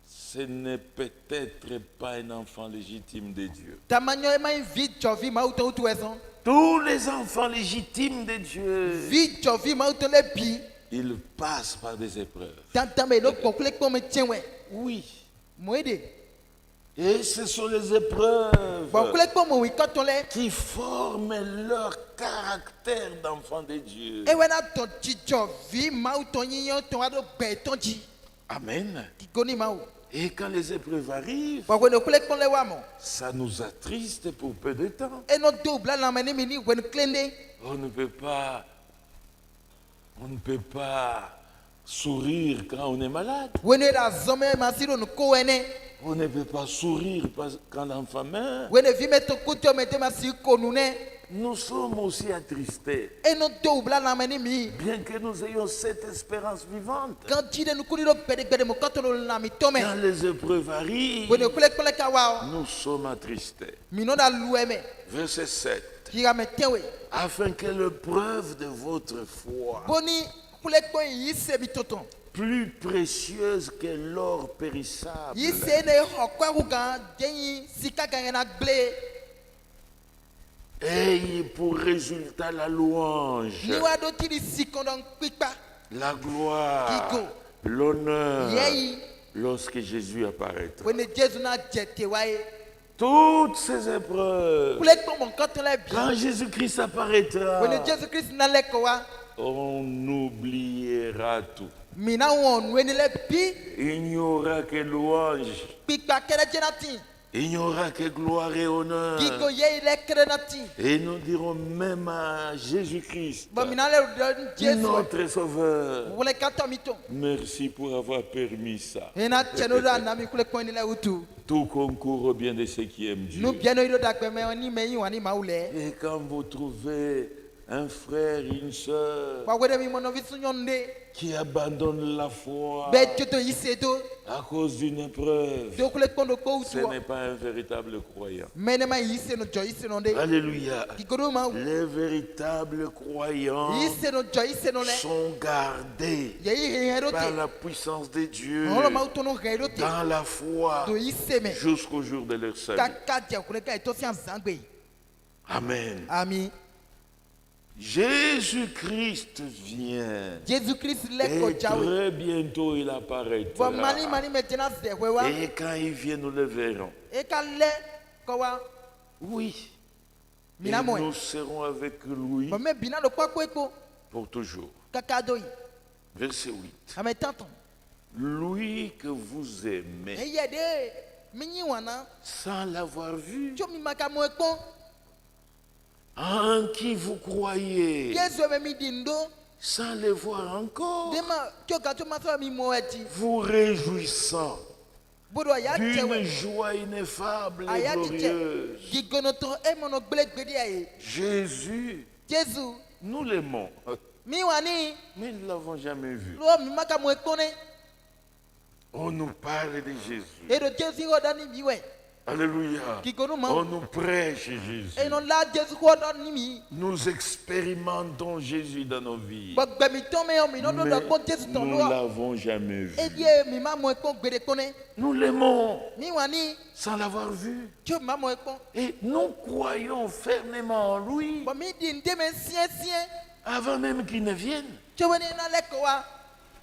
S1: ce n'est peut-être pas un enfant légitime de Dieu.
S2: tamanyo e ma vi jovi ma uto utu eson
S1: Tous les enfants légitimes de Dieu,
S2: vi jovi ma uto le bi
S1: ils passent par des épreuves.
S2: tantan me no kon kole kon me tienwe
S1: Oui.
S2: moede
S1: Et ce sont les épreuves
S2: bon kole kon mo wi koto le
S1: qui forment leur caractère d'enfant de Dieu.
S2: e wena ton jijo vi ma uto yiyan ton ado be ton ji
S1: Amen.
S2: ki goni ma u
S1: Et quand les épreuves arrivent,
S2: bon wenu kole kon le wa mo
S1: ça nous attriste pour peu de temps.
S2: e no do bla na meni mini wenu klende
S1: On ne peut pas sourire quand on est malade.
S2: wenu da zome ma siro nu ko ene
S1: On ne peut pas sourire quand l'enfant meurt.
S2: wenu vi me to kuto me te ma si ko nu ne
S1: Nous sommes aussi attristés,
S2: e no do bla na meni mi
S1: bien que nous ayons cette espérance vivante.
S2: quand ji de nu kuni do gbede mo koto no na mi tome
S1: Quand les épreuves arrivent,
S2: wenu kole ka wa o
S1: nous sommes attristés.
S2: mi no da lueme
S1: Verset 7.
S2: ki ga me tewe
S1: Afin que l'épreuve de votre foi,
S2: boni kule kon yi se bi toton
S1: plus précieuse que l'or périssable,
S2: yi se ne hokwa ku gan jeyin sika gan na gble
S1: ait pour résultat la louange,
S2: ni wa do tiri sikondon pipa
S1: la gloire,
S2: Kigo.
S1: l'honneur,
S2: yeyi
S1: lorsque Jésus apparaîtra.
S2: wenu jesu na jete wa ye
S1: Toutes ces épreuves,
S2: kule kon mon koto le bi
S1: quand Jésus-Christ apparaîtra,
S2: wenu jesu christ na le ko wa
S1: on oubliera tout.
S2: mi na won wenu le bi
S1: Il n'y aura que louange,
S2: pipa kere jenati
S1: il n'y aura que gloire et honneur.
S2: kigo yeyi le kere nati
S1: Et nous dirons même à Jésus-Christ,
S2: bon mi na le do jesu
S1: notre Sauveur,
S2: wole kato mi to
S1: merci pour avoir permis ça.
S2: ena cheno da na mi kule kon ni le utu
S1: Tout concourt au bien de ceux qui aiment Dieu.
S2: nu bien no do da pe me ni me yi wa ni ma ule
S1: Et quand vous trouvez un frère, une sœur
S2: Wawede mi mono visu nyonde.
S1: qui abandonne la foi
S2: Be joto yisedo.
S1: à cause d'une épreuve,
S2: Dokule kondo ko
S1: ce
S2: utu.
S1: n'est pas un véritable croyant.
S2: Menema yise no joy yise no de.
S1: Alléluia.
S2: Kigoro ma.
S1: Les véritables croyants
S2: Yise no joy yise no le.
S1: sont gardés
S2: Ye yi herote.
S1: par la puissance de Dieu
S2: Olo ma uto no herote.
S1: dans la foi
S2: Do yise me.
S1: jusqu'au jour de leur salut.
S2: Kaka dia kule ka etosi anzangbe.
S1: Amen.
S2: Ami.
S1: Jésus-Christ vient.
S2: Jésus-Christ le
S1: Et
S2: ko jawe.
S1: très bientôt il
S2: Bon
S1: apparaîtra.
S2: mani mani maintenant c'est wewa.
S1: Et quand il vient, nous le verrons.
S2: E ka le ko wa.
S1: Oui. Et
S2: Mina mo.
S1: nous serons avec lui
S2: Bon me bina lo kwa ko
S1: pour toujours.
S2: kaka doyi.
S1: Verset 8.
S2: Ame tanton.
S1: Lui que vous aimez
S2: E ye de minyi wana.
S1: sans l'avoir vu,
S2: Jo mi maka mo ekon.
S1: en qui vous croyez
S2: Yesu me mi dindo.
S1: sans le voir encore,
S2: Dema jo ka jo ma so mi mo eti.
S1: vous réjouissant
S2: Bodo ya
S1: d'une
S2: tewe.
S1: joie ineffable et
S2: Aya ti che.
S1: glorieuse.
S2: Gigonoto e mono gbele gbedi aye.
S1: Jésus,
S2: Jésus
S1: nous l'aimons,
S2: mi wani
S1: mais nous ne l'avons jamais vu.
S2: lo mi maka mo ekone.
S1: On nous parle de Jésus.
S2: E do Jésus o dani mi we.
S1: Alléluia.
S2: Gigono ma.
S1: On nous prêche Jésus.
S2: E non la Jésus o dani mi.
S1: Nous expérimentons Jésus dans nos vies.
S2: Gbogbo mi ton me o mi no do
S1: Mais
S2: do ko Jésus ton
S1: nous
S2: lo.
S1: ne l'avons jamais vu.
S2: E die mi ma mo ekon gbede kone.
S1: Nous l'aimons
S2: Mi wani
S1: sans l'avoir vu.
S2: jo ma mo ekon.
S1: Et nous croyons fermement en lui
S2: Bon mi di ndeme sien
S1: avant même qu'il ne vienne.
S2: jo woni na le ko wa.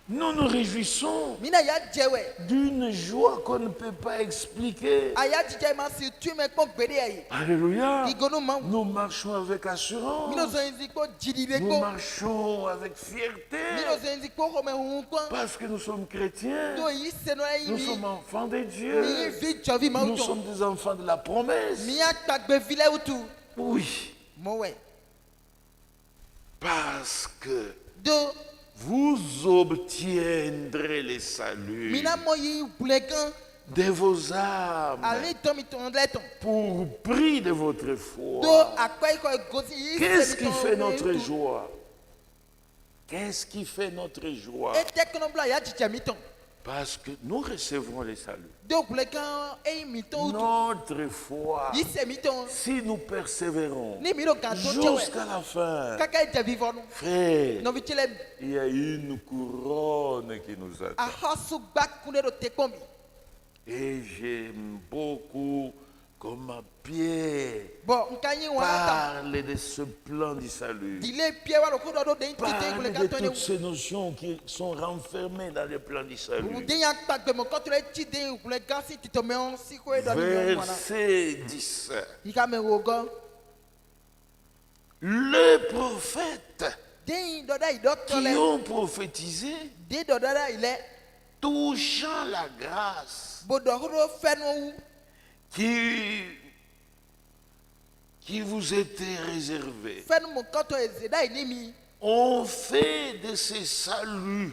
S1: Nous nous réjouissons
S2: Mi na ya jewe.
S1: d'une joie qu'on ne peut pas expliquer.
S2: Aya jije ma si tu me kon gbede aye.
S1: Alléluia.
S2: Gigono ma.
S1: Nous marchons avec
S2: Mi no
S1: assurance.
S2: so nzi ko jidide
S1: Nous
S2: ko.
S1: marchons avec
S2: Mi no
S1: fierté.
S2: so nzi ko ko me hun ko.
S1: Parce que nous sommes chrétiens.
S2: Do yi se no yi
S1: Nous
S2: mi.
S1: sommes enfants de
S2: Mi
S1: Dieu.
S2: vi jovi ma
S1: Nous
S2: uto.
S1: sommes des enfants de la promesse.
S2: Mi ya gbagbe vile utu.
S1: Oui.
S2: Mo we.
S1: Parce que
S2: Do
S1: vous obtiendrez le salut
S2: mi na mo yi bulegan.
S1: de vos âmes
S2: Ali to mi ton le ton.
S1: pour prix de votre
S2: Do
S1: foi.
S2: akwa ko gosi yi se
S1: Qu'est-ce
S2: mi
S1: qui
S2: ton
S1: fait
S2: le
S1: notre
S2: utu.
S1: joie? Qu'est-ce qui fait notre joie?
S2: E te kono bla ya jije mi ton.
S1: Parce que nous recevrons le salut.
S2: Do bulegan e mi ton utu.
S1: Notre foi,
S2: Yi se mi ton.
S1: si nous persévérons
S2: Ni mi do kan to chewe.
S1: jusqu'à la fin,
S2: Kaka je vivons nous.
S1: frère,
S2: No vi chele
S1: il y a une couronne qui nous attend.
S2: a hasu bakunde do te komi.
S1: Et j'aime beaucoup comment Pierre
S2: Bon, nkanyi wata.
S1: parle de ce plan du salut.
S2: Dile pie wa ko do de tite
S1: Parle
S2: bulegan
S1: de
S2: to
S1: toutes
S2: ne.
S1: ces notions qui sont renfermées dans le plan du salut.
S2: Ude ya gbagbe mo ko to le ti de bulegan si tito me on si ko e do ni wana.
S1: Verset 10.
S2: Ika me wo go.
S1: Les prophètes
S2: Den do da ido to
S1: qui
S2: le.
S1: ont prophétisé
S2: De do da ile.
S1: touchant la grâce
S2: Bodo ho fe no wu.
S1: qui vous était réservée
S2: Fe no mo ko to eze da ni mi.
S1: ont fait de ces saluts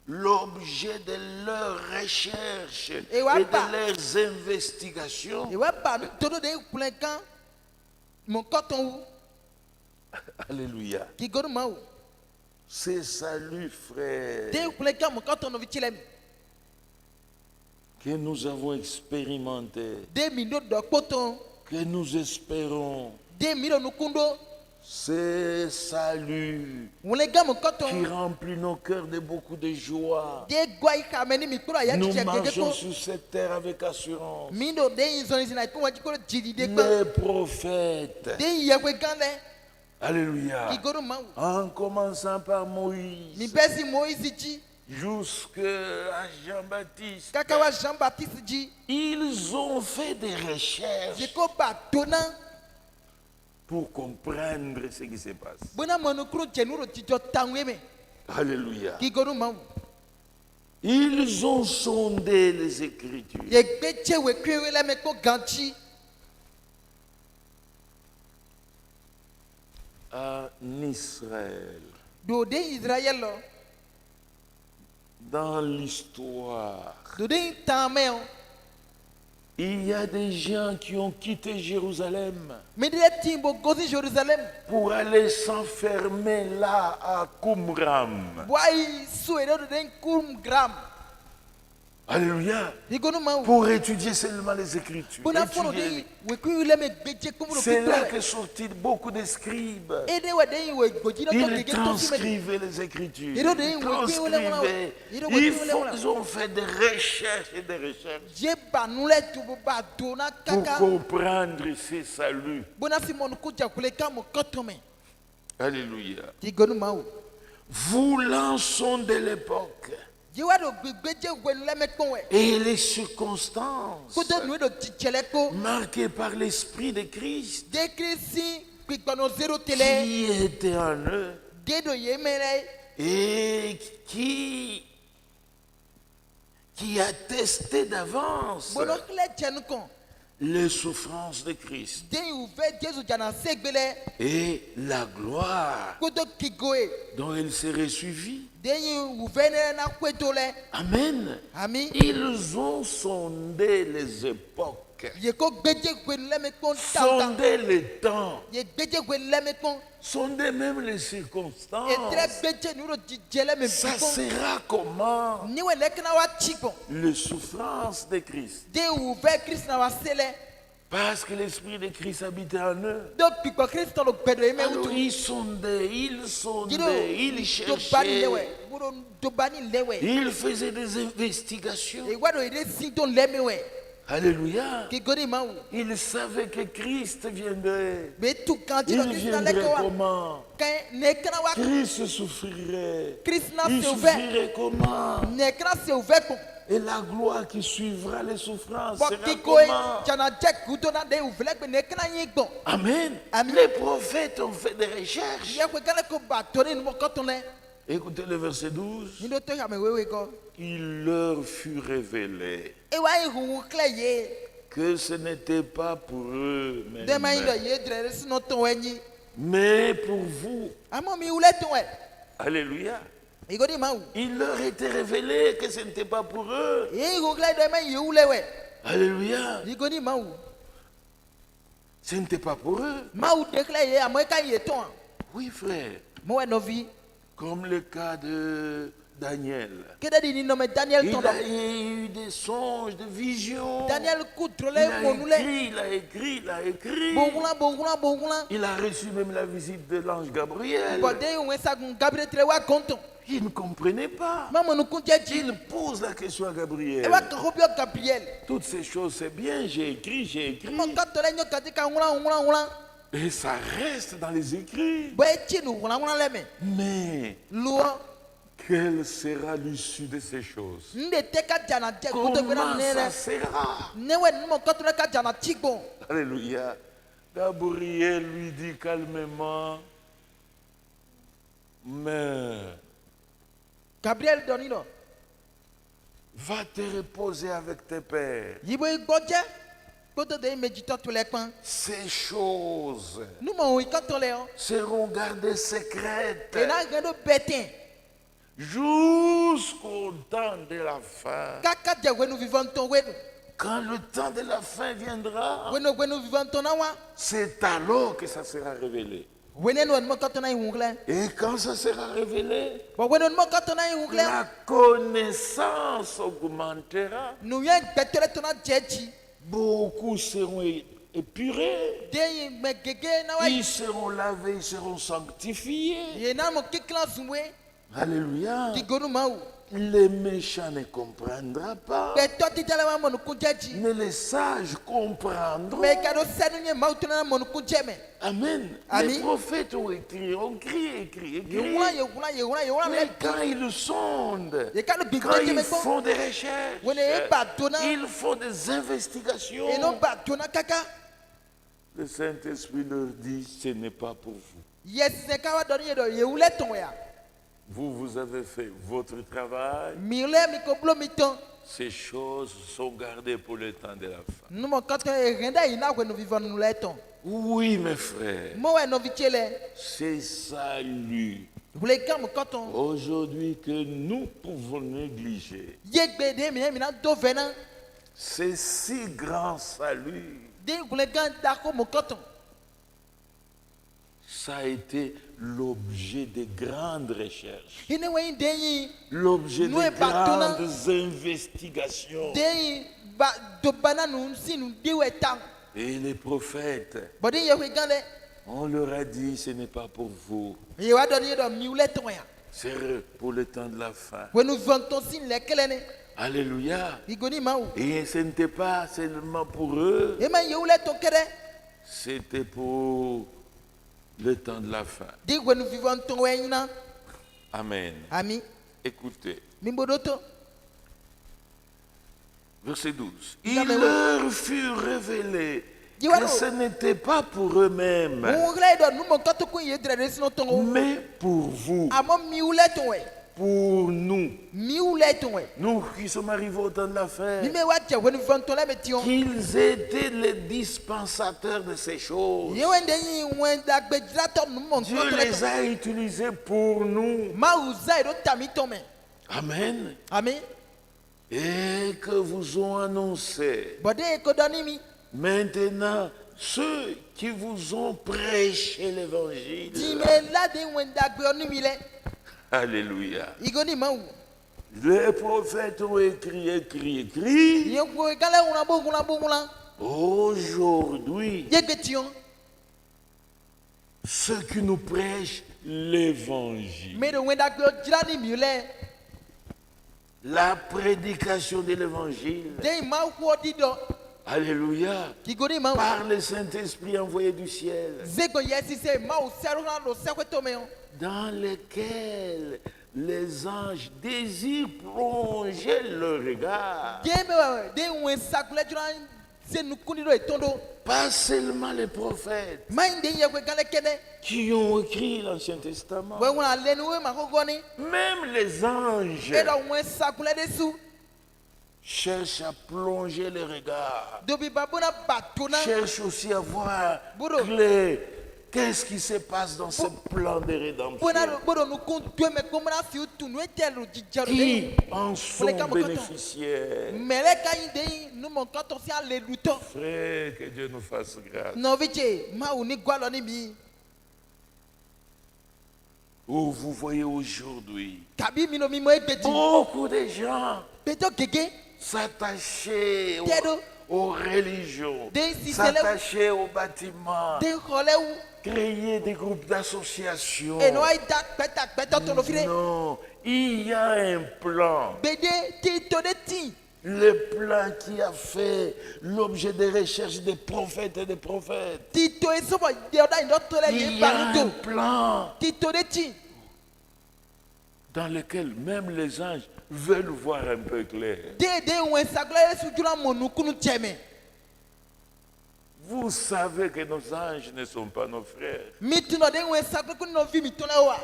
S1: l'objet de leurs recherches et
S2: Et ouais,
S1: de
S2: pas.
S1: leurs investigations.
S2: E wa ba to do de bulegan. Mo ko to wu.
S1: Alléluia.
S2: Ki go ma wu.
S1: Ces saluts, frères,
S2: De bulegan mo ko to no vi chele mi.
S1: que nous avons expérimentés,
S2: De mi do do poto.
S1: que nous espérons,
S2: De mi do nukundo.
S1: ces saluts
S2: Bulegan mo ko to.
S1: qui remplit nos cœurs de beaucoup de joie.
S2: De gwa ika me ni mi kura ya
S1: Nous
S2: jije gege
S1: marchons
S2: ko.
S1: sur cette terre avec assurance.
S2: Mi do de yin zo ni na ko wa ko jidi de ko.
S1: Les prophètes,
S2: De ye we gan le.
S1: alléluia,
S2: Ki go ma wu.
S1: en commençant par
S2: Mi
S1: Moïse
S2: besi Moïse ji.
S1: jusqu'à Jean-Baptiste,
S2: Kaka wa Jean-Baptiste ji.
S1: ils ont fait des recherches
S2: Jiko ba dona.
S1: pour comprendre ce qui se passe.
S2: Bona monokro jenuro jijo tanwe me.
S1: Alléluia.
S2: Ki go ma wu.
S1: Ils ont sondé les Écritures
S2: Ye gbeche we kwewe le me ko ganchi.
S1: en Israël.
S2: Do de Israël lo.
S1: Dans l'histoire,
S2: Do de tame o.
S1: Il y a des gens qui ont quitté Jérusalem
S2: Mais il est timbo gozi Jérusalem.
S1: pour aller s'enfermer là à Qumram.
S2: Boy souero de den kum gram.
S1: Alléluia.
S2: Igonu mau.
S1: Pour étudier seulement les Écritures.
S2: Bona fono
S1: Étudier
S2: de
S1: les-
S2: we ku le me beje kum lo
S1: C'est là
S2: pito.
S1: qu'est sorti beaucoup de scribes.
S2: E de we de we goji na to
S1: Ils
S2: gege to si me.
S1: transcrivaient les Écritures.
S2: Ils ont dit,
S1: Ils
S2: oui,
S1: transcrivaient.
S2: oui,
S1: Ils ont fait des recherches et des recherches
S2: Je ba nule tu ba dona
S1: pour
S2: kaka.
S1: comprendre ces saluts.
S2: Bona simon kuja kule kamo kotome.
S1: Alléluia.
S2: Igonu mau.
S1: Voulant sonder l'époque
S2: Je wa do beje we le me kon we.
S1: et les circonstances
S2: Ko do nu do tchele ko.
S1: marquées par l'Esprit de Christ
S2: De krisi kwikpano zero tele.
S1: qui était en eux
S2: De do yemere.
S1: et qui attestait d'avance
S2: Bono kle chenu kon.
S1: les souffrances de Christ
S2: Den yu ve Jesu jana segbele.
S1: et la gloire
S2: Ko do kigoe.
S1: dont il serait suivi.
S2: Den yu ve ne na kwetole.
S1: Amen.
S2: Ami.
S1: Ils ont sondé les époques,
S2: Ye ko beje we le me kon tata.
S1: sondé les temps,
S2: Ye beje we le me kon.
S1: sondé même les
S2: Et
S1: circonstances.
S2: très beje nu do tchele me
S1: Ça
S2: biko.
S1: sera comment
S2: Ni we lekna wa chiko.
S1: les souffrances de Christ.
S2: De yu ve Christ na wa sele.
S1: Parce que l'Esprit de Christ habitait en eux.
S2: Do pikwa Christ lo gbedo yeme
S1: Alors
S2: utu.
S1: ils sondaient, ils
S2: Gido
S1: sondaient, ils
S2: do bani lewe.
S1: cherchaient,
S2: Buro do bani lewe.
S1: ils faisaient des investigations.
S2: E wado ide sinto lemewe.
S1: Alléluia.
S2: Ki goni mau.
S1: Ils savaient que Christ viendrait.
S2: Be tu kanti
S1: Il
S2: do Christ na
S1: viendrait
S2: leko wa.
S1: comment?
S2: Kan ne kana wa
S1: Christ souffrirait.
S2: Christ na
S1: Il
S2: se ouvert.
S1: souffrirait comment?
S2: Ne kana se ouvert ko.
S1: Et la gloire qui suivra les souffrances
S2: Bo
S1: sera
S2: ki koe
S1: comment?
S2: jana jek gudo na de ouvert ko ne kana yin gbon.
S1: Amen.
S2: Amen.
S1: Les prophètes ont fait des recherches.
S2: Ye ko gale ko ba tori mo kotole.
S1: Écoutez le verset 12.
S2: Ni do to ya me wewe ko.
S1: Il leur fut révélé
S2: E wa hu kle ye.
S1: que ce n'était pas pour eux,
S2: De ma yin do ye dre sino to wenyi.
S1: mais pour vous.
S2: Amo mi ule to we.
S1: Alléluia.
S2: E goni mau.
S1: Il leur était révélé que ce n'était pas pour eux.
S2: E hu kle do ma ye ule we.
S1: Alléluia.
S2: E goni mau.
S1: Ce n'était pas pour eux.
S2: Mau de kle ye amo ka ye to.
S1: Oui, frère.
S2: Mo we novi.
S1: Comme le cas de Daniel.
S2: Kede di ni no me Daniel
S1: Il
S2: tondo.
S1: a eu des songes, des visions.
S2: Daniel
S1: Il
S2: kutrole
S1: a
S2: monule.
S1: écrit, il a écrit, il a écrit.
S2: Bongula.
S1: Il a reçu même la visite de l'ange Gabriel.
S2: Bode un sa gun Gabriel tre wa konto.
S1: Il ne comprenait pas.
S2: Mama no kunjeji.
S1: Il pose la question à
S2: E
S1: Gabriel.
S2: wa ka hobio Gabriel.
S1: Toutes ces choses, c'est bien, j'ai écrit.
S2: Mo ka tole nyo kati ka ngula.
S1: Et ça reste dans les écrits.
S2: Bo e chi nu ngula leme.
S1: Mais
S2: Luo.
S1: quelle sera l'issue de ces choses?
S2: Nde te ka jana je kuto bena
S1: Comment ça
S2: nene.
S1: sera?
S2: Ne we mo ka tole ka jana chigbo.
S1: Alléluia. Gabriel lui dit calmement, mais
S2: Gabriel donino.
S1: va te reposer avec tes pères.
S2: Yibo igboje. Koto de mejito tole pan.
S1: Ces choses
S2: Nu mo i ka tole o.
S1: seront gardées secrètes
S2: E na gendo betin.
S1: jusqu'au temps de la fin.
S2: Kaka je wenu vivanton wenu.
S1: Quand le temps de la fin viendra,
S2: Wenu vivanton na wa.
S1: c'est alors que ça sera révélé.
S2: Wene no mo ka tona ihungle.
S1: Et quand ça sera révélé,
S2: Bo wenu mo ka tona ihungle.
S1: la connaissance augmentera.
S2: Nu ye betele tona jeji.
S1: Beaucoup seront épurés.
S2: De me gege na wa.
S1: Ils seront lavés, ils seront sanctifiés.
S2: Ye na mo kikla zumwe.
S1: Alléluia.
S2: Di gonu mau.
S1: Les méchants ne comprendront pas.
S2: Be to ti jala wa mo nu kunjeji.
S1: Mais les sages comprendront.
S2: Me ka do senu nye mau tona mo nu kunjeme.
S1: Amen.
S2: Amen.
S1: Les prophètes ont écrit, ont crié, écrit.
S2: Ye
S1: Mais quand ils sondent,
S2: Ye ka no
S1: quand ils
S2: bigbe
S1: font des recherches,
S2: Wene e ba dona.
S1: ils font des investigations,
S2: E no ba dona kaka.
S1: le Saint-Esprit leur dit, ce n'est pas pour vous.
S2: Yes se ka wa doni ye do ye ule ton ya.
S1: Vous avez fait votre travail.
S2: Mile mi ko blo mi ton.
S1: Ces choses sont gardées pour le temps de la fin.
S2: Nu mo ka ton e renda ina ko no vivon nu le ton.
S1: Oui, mes frères,
S2: Mo we no vichele.
S1: c'est salut.
S2: Wule ka mo ka ton.
S1: Aujourd'hui que nous pouvons négliger.
S2: Ye gbe de mi na do vena.
S1: C'est si grand salut.
S2: de gule gan da ko mo koton
S1: Ça a été l'objet de grandes recherches,
S2: ine wen de yi
S1: l'objet
S2: Nous,
S1: de
S2: Batona,
S1: grandes investigations.
S2: de yi ba do bana nu sinu de wetam
S1: Et les prophètes,
S2: bode ye we gan le
S1: on leur a dit, ce n'est pas pour vous,
S2: ye wa do ni do mi ule ton ya
S1: c'est pour le temps de la fin.
S2: we nu vanton sin le kele ne
S1: Alléluia.
S2: igoni ma o
S1: Et ce n'était pas seulement pour eux,
S2: e ma ye ule ton kere
S1: c'était pour le temps de la fin.
S2: de we nu vivant ton we ina
S1: Amen.
S2: ami
S1: Écoutez,
S2: mi bodoto
S1: verset 12.
S2: Non,
S1: Il
S2: mais oui.
S1: leur fut révélé
S2: Dis-moi,
S1: que ce n'était pas pour eux-mêmes,
S2: o gle do nu mo koto ko ye dre sino ton o
S1: mais pour vous,
S2: amo mi ule ton we
S1: pour nous.
S2: mi ule ton we
S1: Nous qui sommes arrivés au temps de la fin,
S2: mi me wa je we nu vanton le metion
S1: qu'ils étaient les dispensateurs de ces choses.
S2: ye wen de yi wen da gbe drato nu mo
S1: Dieu
S2: koto
S1: les a utilisés pour nous.
S2: ma uza do tami ton me
S1: Amen.
S2: ami
S1: Et que vous ont annoncé.
S2: bode ko do ni mi
S1: Maintenant, ceux qui vous ont prêché l'évangile.
S2: ti me la de wen da gbe ni mi le
S1: Alléluia.
S2: igoni ma o
S1: Les prophètes ont écrit.
S2: ye ko gale una bo una
S1: Aujourd'hui,
S2: ye question
S1: ceux qui nous prêchent l'évangile.
S2: me do wen da gbe jira ni mi le
S1: La prédication de l'évangile.
S2: de ma ko di do
S1: Alléluia.
S2: igoni ma o
S1: Par le Saint-Esprit envoyé du ciel.
S2: zego yesi se ma o sero na do se ko to me o
S1: Dans lesquels les anges désirent plonger leur regard.
S2: de me de wen sakule jura se nu kuni do etondo
S1: Pas seulement les prophètes
S2: ma inde ye ko gale kene
S1: qui ont écrit l'Ancien Testament.
S2: we wona le nu we ma ko goni
S1: Même les anges
S2: e do wen sakule de su
S1: cherchent à plonger les regards.
S2: do bi babuna batuna
S1: Cherchent aussi à voir
S2: Boudou.
S1: clair qu'est-ce qui se passe dans ce plan de rédemption.
S2: bona bodo nu kun tu me ko mona fi tu nu etelo jijaro
S1: Qui
S2: de
S1: en sont
S2: les camocoton.
S1: bénéficiaires.
S2: mele ka inde nu mon kanto si ale luto
S1: Frère, que Dieu nous fasse grâce.
S2: no viche ma uni gwalo ni mi
S1: Où vous voyez aujourd'hui
S2: kabi mi no mi mo egbeji
S1: beaucoup de gens
S2: beto gege
S1: s'attacher
S2: Dedo.
S1: aux religions,
S2: Des si
S1: s'attacher aux bâtiments,
S2: de khole wu
S1: créer des groupes d'associations.
S2: e no ai da peta peta to no fire
S1: Non, il y a un plan.
S2: bede ti to de ti
S1: Le plan qui a fait l'objet des recherches des prophètes et des prophètes.
S2: ti to e so bo de oda ndo to le
S1: Il
S2: ye
S1: y a
S2: ba
S1: un
S2: to
S1: plan
S2: ti to de ti
S1: dans lequel même les anges veulent voir un peu clair.
S2: de wen sakule su jura mo nu kunu cheme
S1: Vous savez que nos anges ne sont pas nos frères.
S2: mi tu no de wen sakule kunu no vi mi to la wa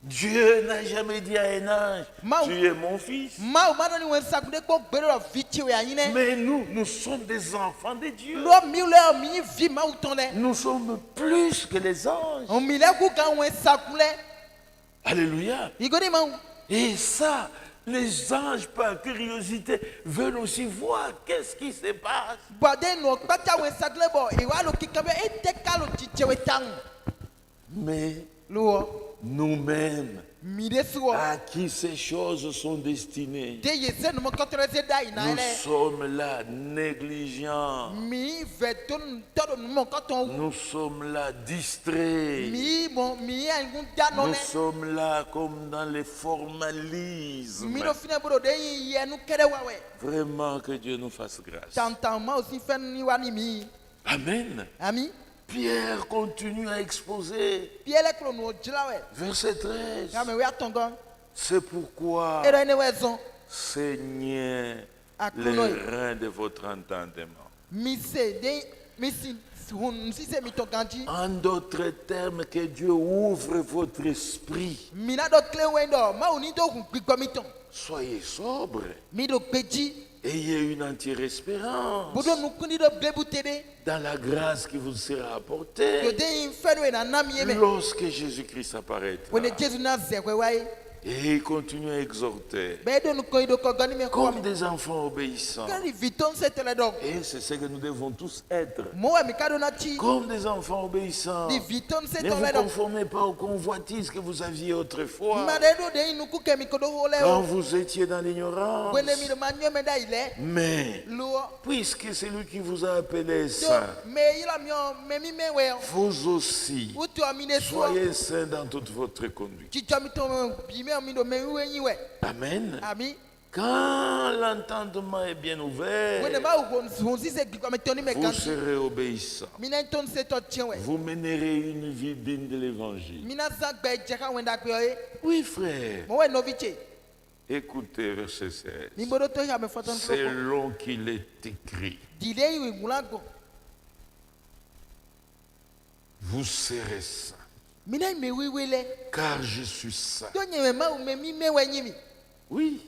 S1: Dieu n'a jamais dit à un ange,
S2: Mao.
S1: tu es mon fils.
S2: ma o ma no ni wen sakule ko gbero ro vi ti we ayine
S1: Mais nous sommes des enfants de Dieu.
S2: lo mi le mi vi ma o ton le
S1: Nous sommes plus que les anges.
S2: o mi le ku ka wen sakule
S1: Alléluia.
S2: igoni ma o
S1: Et ça, les anges, par curiosité, veulent aussi voir qu'est-ce qui se passe.
S2: bode no pata wen sakule bo e wa lo kikabe e te ka lo ti chewe tang
S1: Mais
S2: lo
S1: nous-mêmes,
S2: mi de su o
S1: à qui ces choses sont destinées,
S2: de ye se no mo kotre se da ina
S1: nous
S2: ele
S1: sommes là négligents.
S2: mi ve ton todo no mo koton
S1: Nous sommes là distraits.
S2: mi en gun da no
S1: Nous
S2: ne
S1: sommes là comme dans les formalismes.
S2: mi no fine bodo de ye nu kere wa we
S1: Vraiment que Dieu nous fasse grâce.
S2: tantan ma aussi fen ni wa ni mi
S1: Amen.
S2: ami
S1: Pierre continue à exposer.
S2: piele klo no jira we
S1: Verset 13.
S2: ya me we atongo
S1: C'est pourquoi,
S2: ero ne we zon
S1: saignez les
S2: Akuno.
S1: reins de votre entendement.
S2: mi se de mi si hun si se mi to ganji
S1: En d'autres termes, que Dieu ouvre votre esprit.
S2: mi na do kle we ndo ma uni do hun gbigbo mi ton
S1: Soyez sobre.
S2: mi do gbeji
S1: Ayez une entière espérance
S2: bodo nu kuni do blebu tede
S1: dans la grâce qui vous sera
S2: yo
S1: apportée
S2: de in fen we na na mi me
S1: lorsque Jésus-Christ apparaîtra.
S2: when Jesus na ze we wai
S1: Et il continue à exhorter.
S2: be do nu ko do ko gani me ko
S1: Comme des enfants obéissants.
S2: kan viton cette le do
S1: Et c'est ce que nous devons tous être.
S2: mo wa mi ka do na ti
S1: Comme des enfants obéissants.
S2: di viton cette
S1: Ne vous
S2: le do
S1: conformez pas aux convoitises que vous aviez autrefois.
S2: ma de do de nu ku ke mi ko do ho le
S1: Quand
S2: o
S1: vous étiez dans l'ignorance.
S2: wene mi do ma nyo me da ile
S1: Mais,
S2: lo
S1: puisque c'est lui qui vous a appelé
S2: do
S1: saint,
S2: me ila mi o me mi me we o
S1: vous aussi,
S2: u to mi ne so
S1: soyez saints dans toute votre conduite.
S2: ti to mi to bi me mi do me we yin we
S1: Amen.
S2: ami
S1: Quand l'entendement est bien ouvert,
S2: wene ma ho si se bi ko me toni me
S1: vous
S2: kan
S1: serez obéissants.
S2: mi na ton se to tien we
S1: Vous mènerez une vie digne de l'évangile.
S2: mi na za gbe je ka wenda pe o e
S1: Oui, frère.
S2: mo we no viche
S1: Écoutez verset 16.
S2: mi bodo to ya me foton ko
S1: Selon qu'il est écrit,
S2: dile yi mulango
S1: vous serez saints,
S2: mi na me wi wele
S1: car je suis saint.
S2: do nye me ma me mi me we nyimi
S1: Oui.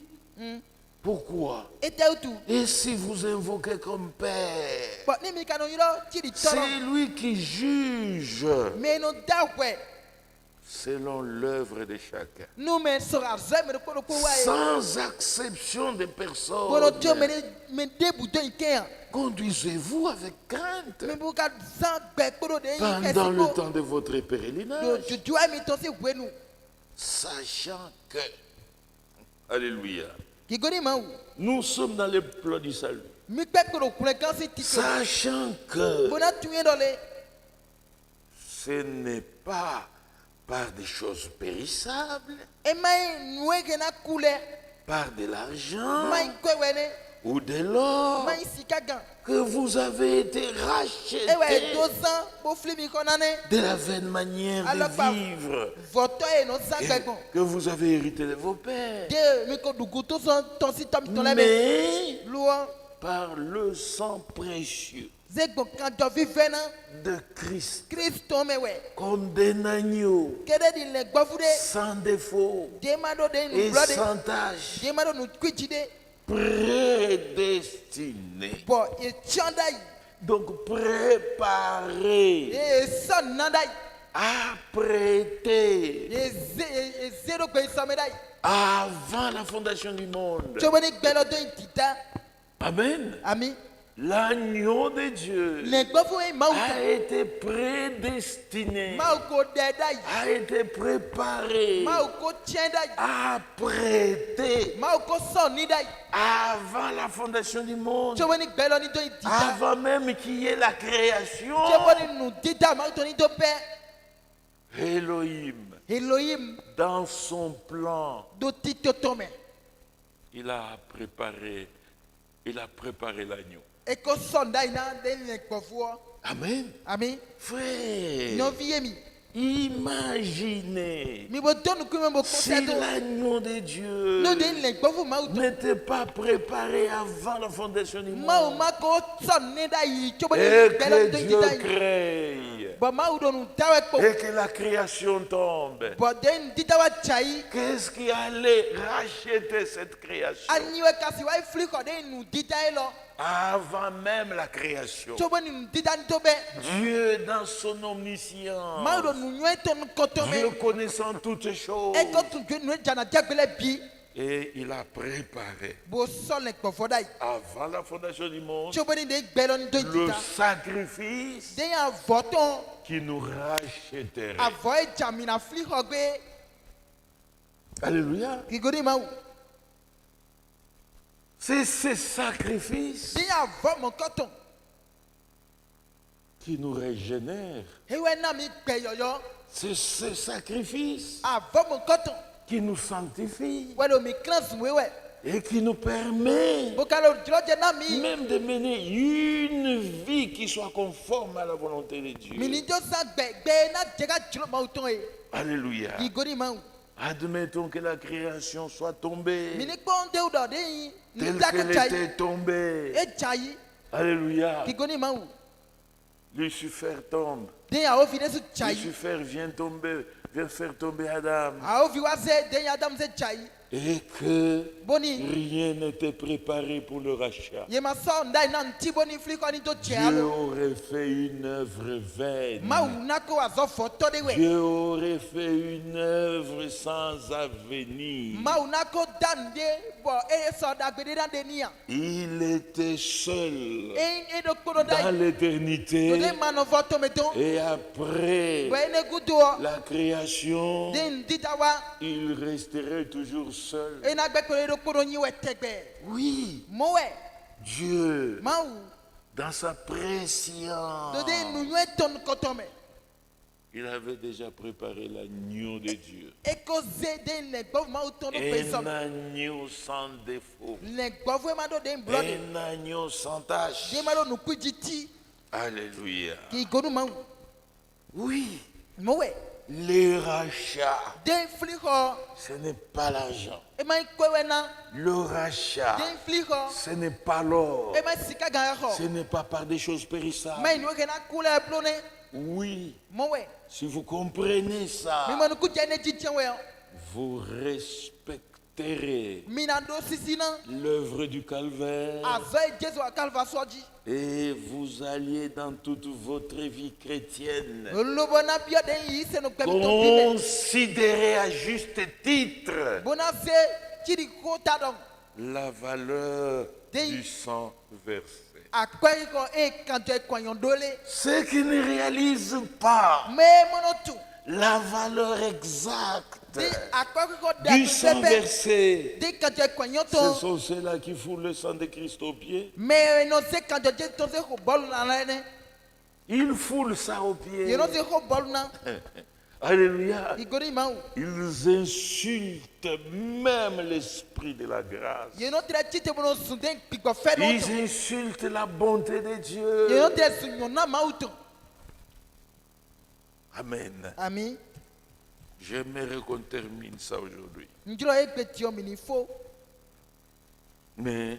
S1: Pourquoi?
S2: ete utu
S1: Et si vous invoquez comme Père,
S2: bo ni mi ka no yiro ti di toro
S1: c'est lui qui juge
S2: me no da kwe
S1: selon l'œuvre de chacun,
S2: nu me sora ze me ko do ko wa e
S1: sans exception de
S2: bodo jo
S1: personne.
S2: me debu do ike
S1: Conduisez-vous avec
S2: me
S1: crainte
S2: bu ka za gbe ko do de yi
S1: pendant le
S2: esiko
S1: temps de votre
S2: do
S1: pèlerinage,
S2: juju ai mi to se wenu
S1: sachant que, alléluia,
S2: ki goni ma u
S1: nous sommes dans le plan du salut,
S2: mi gbe ko do kure kan si ti ko
S1: sachant que
S2: bona tuye do le
S1: ce n'est pas par des choses périssables,
S2: e mai nuwe ke na kule
S1: par de l'argent
S2: mai kwe wene
S1: ou de l'or
S2: mai sika gan
S1: que vous avez été
S2: e we
S1: rachetés
S2: 2 ans bo fli mi ko nane
S1: de la vaine manière
S2: Alors,
S1: de vivre
S2: voto e no za
S1: et
S2: gbe kon
S1: que vous avez hérité de vos pères.
S2: de mi ko dugu to son ton si tom to le be
S1: Mais
S2: luo
S1: par le sang précieux
S2: zegbo kan do vivena
S1: de Christ,
S2: Kristo me we
S1: comme d'un agneau,
S2: kede di le gbofude
S1: sans défaut
S2: de ma do de nu
S1: et
S2: blode
S1: sans tache,
S2: de ma do nu kwitide
S1: prédestiné.
S2: bo e chandai
S1: Donc préparé,
S2: e son nandai
S1: apprêté
S2: e zero gbe samedai
S1: avant la fondation du monde.
S2: choboni gbelo do intita
S1: Amen.
S2: ami
S1: L'agneau de Dieu
S2: le gbofu e mau
S1: a été prédestiné,
S2: mau ko de dai
S1: a été préparé,
S2: mau ko chendai
S1: apprêté
S2: mau ko son ni dai
S1: avant la fondation du monde,
S2: choboni gbelo ni do intita
S1: avant même qu'il y ait la création.
S2: choboni nu tita mau to ni do pe
S1: Elohim,
S2: Elohim
S1: dans son plan,
S2: do tito tome
S1: il a préparé l'agneau.
S2: e ko son dai na de le gbofu
S1: Amen.
S2: ami
S1: Frère,
S2: no vie mi
S1: imaginez
S2: mi bo donu ku me bo
S1: si
S2: konseto
S1: l'agneau de Dieu
S2: no de le gbofu mau to
S1: n'était pas préparé avant la fondation du
S2: mau
S1: monde
S2: ma ko son ni dai choboni
S1: et
S2: gbelo
S1: que
S2: do
S1: Dieu
S2: intita
S1: crée
S2: bo mau do nu tawe ko
S1: et que la création tombe.
S2: bo de intita wa chai
S1: Qu'est-ce qui allait racheter cette création
S2: aniwe kasi wa fli ko de nu tita e lo
S1: avant même la création?
S2: choboni nu tita nto be
S1: Dieu dans son omniscience,
S2: mau do nu nywe to nu kotome
S1: Dieu connaissant toutes choses,
S2: e ko tu nu jana jagbele bi
S1: et il a préparé
S2: bo son le gbofu dai
S1: avant la fondation du monde
S2: choboni de gbelo ni do
S1: le
S2: intita
S1: sacrifice
S2: de ya voton
S1: qui nous rachèterait.
S2: avo e jamina fli ko gbe
S1: Alléluia.
S2: ki goni mau
S1: C'est ce sacrifice
S2: de ya vo mo koton
S1: qui nous régénère.
S2: e we na mi gbe yoyo
S1: C'est ce sacrifice
S2: avo mo koton
S1: qui nous sanctifie
S2: we do mi clans wewe
S1: et qui nous permet
S2: bo kalo jloje na mi
S1: même de mener une vie qui soit conforme à la volonté de Dieu.
S2: mini do sa gbe na jega jlo mau ton e
S1: Alléluia.
S2: ki goni mau
S1: Admettons que la création soit tombée
S2: mini kpon de udo de yi
S1: telle
S2: ni ta
S1: qu'elle
S2: ko chai
S1: était tombée.
S2: e chai
S1: Alléluia.
S2: ki goni mau
S1: Lucifer tombe.
S2: de ya o fi de su chai
S1: Lucifer vient faire tomber Adam.
S2: a o fi wa se de ya adam se chai
S1: et que
S2: Boni.
S1: rien n'était préparé pour le rachat.
S2: Yema so ndai na nti boni fli ko ni to
S1: Dieu
S2: tialo.
S1: aurait fait une œuvre vaine.
S2: Ma una ko azo foto de we.
S1: Dieu aurait fait une œuvre sans avenir.
S2: Ma una ko dande bo e so da gbede dan de nia.
S1: Il était seul
S2: E do ko do
S1: dans
S2: dai.
S1: l'éternité.
S2: Do de mano foto meton.
S1: Et après
S2: Bo ene gudo.
S1: la création,
S2: Den ditawa.
S1: il resterait toujours seul.
S2: E na gbe ko do ko do nyi we tegbe.
S1: Oui,
S2: Mo we.
S1: Dieu,
S2: Ma
S1: dans sa préscience,
S2: do de nu yue ton kotome.
S1: il avait déjà préparé l'agneau de Dieu.
S2: E ko ze den le gbo ma ton do pe so.
S1: Un agneau sans défaut.
S2: Le gbo vo ma do den blood.
S1: Un agneau sans tache.
S2: De ma do nu ku jiti.
S1: Alléluia.
S2: Ki gonu ma.
S1: Oui,
S2: Mo we.
S1: le rachat,
S2: Den fli ho.
S1: ce n'est pas l'argent.
S2: E ma ko we na.
S1: Le rachat,
S2: Den fli ho.
S1: ce n'est pas l'or.
S2: E ma sika ga ho.
S1: Ce n'est pas par des choses périssables.
S2: Ma inu ke na kula plone.
S1: Oui,
S2: Mo we.
S1: si vous comprenez
S2: Mi
S1: ça,
S2: ma nu ku jene jitian we.
S1: vous respecterez
S2: Mi na do sisina.
S1: l'œuvre du calvaire
S2: Azo e Jesu akalva soji.
S1: et vous alliez dans toute votre vie chrétienne
S2: Lobo na bio den yi se no kpe mi to bibe.
S1: considérer à juste titre
S2: Bona se chiri ko ta don.
S1: la valeur
S2: Des-
S1: du sang versé.
S2: Akwai ko e kanto e kwanyon dole.
S1: Ceux qui ne réalisent pas
S2: Me mono tu.
S1: la valeur exacte
S2: De akwai ko da
S1: du sang
S2: pepe.
S1: versé,
S2: De kanto e kwanyon
S1: ce
S2: to.
S1: sont ceux-là qui foulent le sang de Christ aux pieds.
S2: Me no se kanto je to se ko bolu na na ne.
S1: Ils foulent ça aux
S2: Ye
S1: pieds.
S2: no se ko bolu na.
S1: Alléluia.
S2: Igori ma.
S1: Ils insultent même l'esprit de la grâce.
S2: Ye no tra chite bono sunde piko fe no
S1: Ils
S2: to.
S1: insultent la bonté de
S2: Ye no
S1: Dieu.
S2: tra sunyo na ma uto.
S1: Amen.
S2: Ami.
S1: J'aimerais qu'on termine ça aujourd'hui.
S2: Njiro e pe ti o mi ni fo.
S1: Mais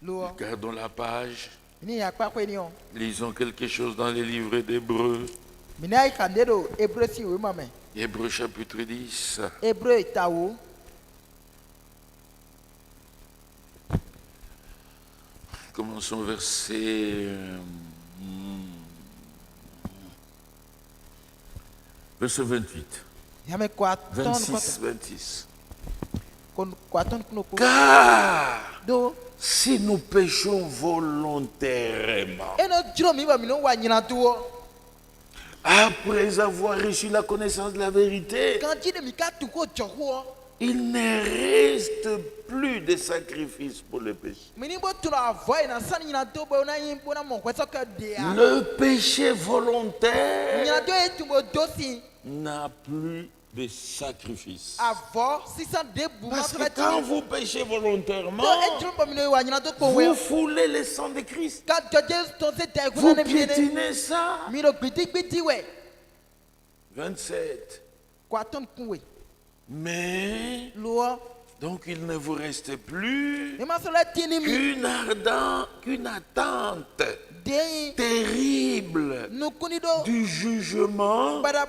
S2: Lo.
S1: gardons la page.
S2: Ni ya pa ko ni o.
S1: Lisons quelque chose dans les livres d'Hébreux.
S2: Mi na i kandero Hébreu si we mame.
S1: Hébreux chapitre 10.
S2: Hébreu itawo.
S1: Commençons verset... verset 28.
S2: Yame kwa ton
S1: 26, 26.
S2: kwa ton kuno ko.
S1: Car
S2: Do.
S1: si nous péchons volontairement,
S2: E no jiro mi ba mi no wa nyina to.
S1: après avoir reçu la connaissance de la vérité,
S2: Quand jide mi ka tu ko joho.
S1: il ne reste plus de sacrifice pour le péché.
S2: Mi ni bo tu la voy na san nyina to bo na yin bo na mo kweso ka de ya.
S1: Le péché volontaire
S2: Nyina to e tu bo dosi.
S1: n'a plus de sacrifice.
S2: Avo sisan de bu ma
S1: Parce que
S2: tra
S1: quand
S2: ti.
S1: vous péchez volontairement,
S2: Do e jiro ba mi no wa nyina to ko we.
S1: vous foulez le sang de Christ.
S2: Ka joje to se te ku
S1: Vous
S2: na ne mi ne.
S1: piétinez ça.
S2: Mi ro gbiti we.
S1: 27.
S2: Kwa ton ku we.
S1: Mais,
S2: Lo.
S1: donc il ne vous reste plus
S2: E ma so la tini mi.
S1: qu'une attente
S2: De
S1: terrible
S2: no kuni do.
S1: du jugement
S2: Bara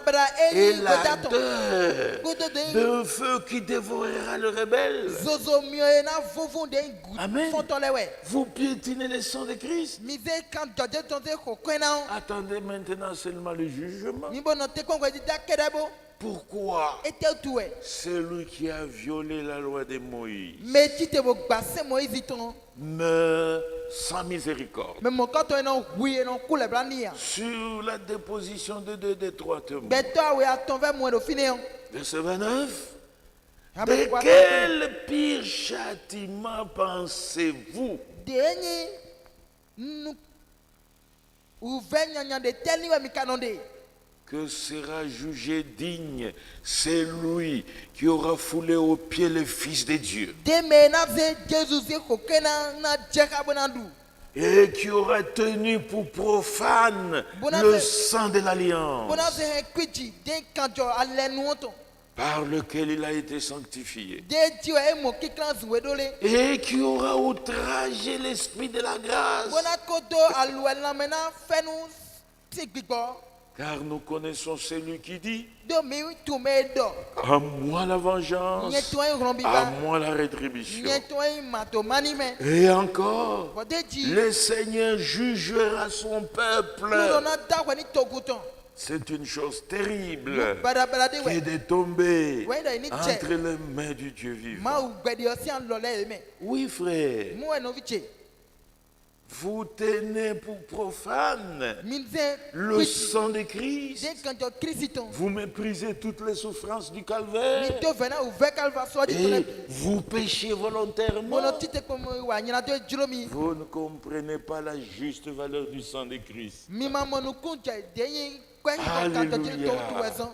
S1: et
S2: e ni
S1: la
S2: ko dato.
S1: l'ardeur
S2: Godo de.
S1: d'un feu qui dévorera le rebelle.
S2: Zozo mio e na vovon de gu.
S1: Amen.
S2: Fonto le we.
S1: Vous piétinez le sang de Christ.
S2: Mi ze kan joje to se ko kwena.
S1: Attendez maintenant seulement le jugement.
S2: Mi bo no te kon di da kedabo.
S1: Pourquoi
S2: E te tu we.
S1: celui qui a violé la loi de Moïse
S2: Me ti te bo gba se Moïse ton.
S1: meurt sans miséricorde
S2: Me mo ka to e no hui e no kule blania.
S1: sur la déposition de deux des trois témoins?
S2: Be to we aton ve mo do fini on.
S1: Verset 29.
S2: Ha
S1: De
S2: be kwa.
S1: quel pire châtiment pensez-vous
S2: De ni nu. U ve nyanya de teli we mi kanonde.
S1: que sera jugé digne celui qui aura foulé aux pieds le Fils de Dieu
S2: De me na ze Jesus e ko kena na jeka bonandu.
S1: et qui aura tenu pour profane le sang de l'alliance
S2: Bona se he kwiji de kanjo ale nu oton.
S1: par lequel il a été sanctifié
S2: De ti e mo kikran zuwe dole.
S1: et qui aura outragé l'esprit de la grâce
S2: Bona kodo aluel na mena fenu ti gbigbo.
S1: Car nous connaissons celui qui dit,
S2: Do mi tu me do.
S1: à moi la vengeance,
S2: Nye toi rombi
S1: à
S2: ba.
S1: moi la rétribution.
S2: Nye toi mato mani me.
S1: Et encore,
S2: Bode ji.
S1: le Seigneur jugera son peuple.
S2: Lo na da kwa ni toguton.
S1: C'est une chose terrible
S2: Bada bada de
S1: qui
S2: we.
S1: est de tomber
S2: Ouais, da ni che.
S1: entre les mains du Dieu vivant.
S2: Ma u gbedi osi an lole me.
S1: Oui, frère,
S2: Mu no viche.
S1: vous tenez pour profane
S2: Minze
S1: le sang de Christ.
S2: de kanto Christon.
S1: Vous méprisez toutes les souffrances du
S2: Mi
S1: calvaire
S2: to vena u ve calva so di
S1: et
S2: tole.
S1: vous péchez volontairement.
S2: Mono tite ko mo wa nyina to juromi.
S1: Vous ne comprenez pas la juste valeur du sang de Christ.
S2: Mi ma monu kunja de yin kwa kanto ti to tu
S1: Alléluia.
S2: weson.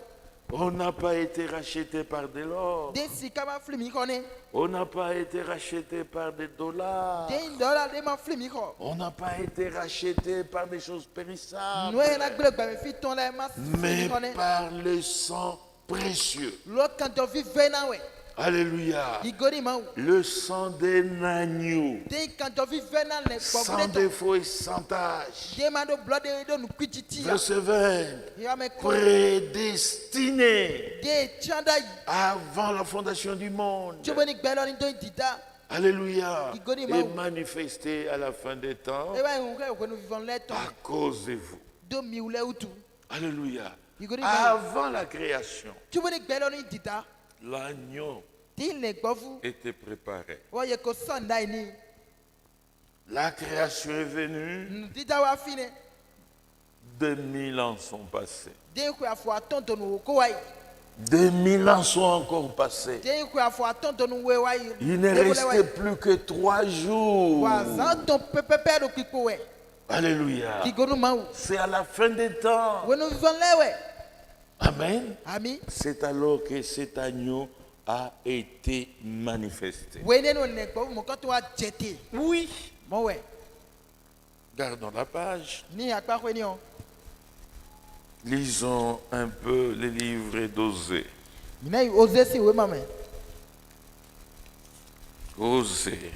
S1: On n'a pas été racheté par de l'or.
S2: De sika ma flimi kone.
S1: On n'a pas été racheté par des dollars.
S2: De dollar de ma flimi ko.
S1: On n'a pas été racheté par des choses périssables.
S2: Noé na gbele gba fi ton la ma
S1: Mais
S2: flimi kone.
S1: par le sang précieux.
S2: Lo kanto vi vena we.
S1: Alléluia.
S2: Igori ma u.
S1: Le sang d'un agneau.
S2: De kanto vi vena le
S1: Sans
S2: bobude to.
S1: défaut et sans tâche.
S2: De ma do blood de nu kwititi ya.
S1: Verset 20.
S2: Ya me ko.
S1: Prédestiné
S2: De chanda
S1: avant la fondation du monde.
S2: choboni gbelo ni do dida.
S1: Alléluia.
S2: Igoni
S1: Et
S2: mau.
S1: manifesté à la fin des temps
S2: E ba un ko nu vivons le temps.
S1: à cause de vous.
S2: Do mi ule utu.
S1: Alléluia.
S2: Igoni mau.
S1: Avant la création,
S2: Choboni gbelo ni dida.
S1: l'agneau
S2: Ti le gbofu.
S1: était préparé.
S2: Wo ye ko sonda ni.
S1: La création est venue.
S2: Dida wa fine.
S1: 2000 ans sont passés.
S2: De ko afo atonto nu ko wai.
S1: 2000 ans sont encore passés.
S2: De ko afo atonto nu we wai.
S1: Il ne restait plus que 3 jours.
S2: Wa zan ton pepepe do kiko we.
S1: Alléluia.
S2: Ki gonu mau.
S1: C'est à la fin des temps.
S2: We nu vivons le we.
S1: Amen.
S2: Ami.
S1: C'est alors que cet agneau a été manifesté.
S2: We ne no le gbofu mo ko to wa jete.
S1: Oui.
S2: Mo we.
S1: Gardons la page.
S2: Ni akpa ko ni on.
S1: Lisons un peu les livres d'Osée.
S2: Mina yi oze si we mame.
S1: Osée.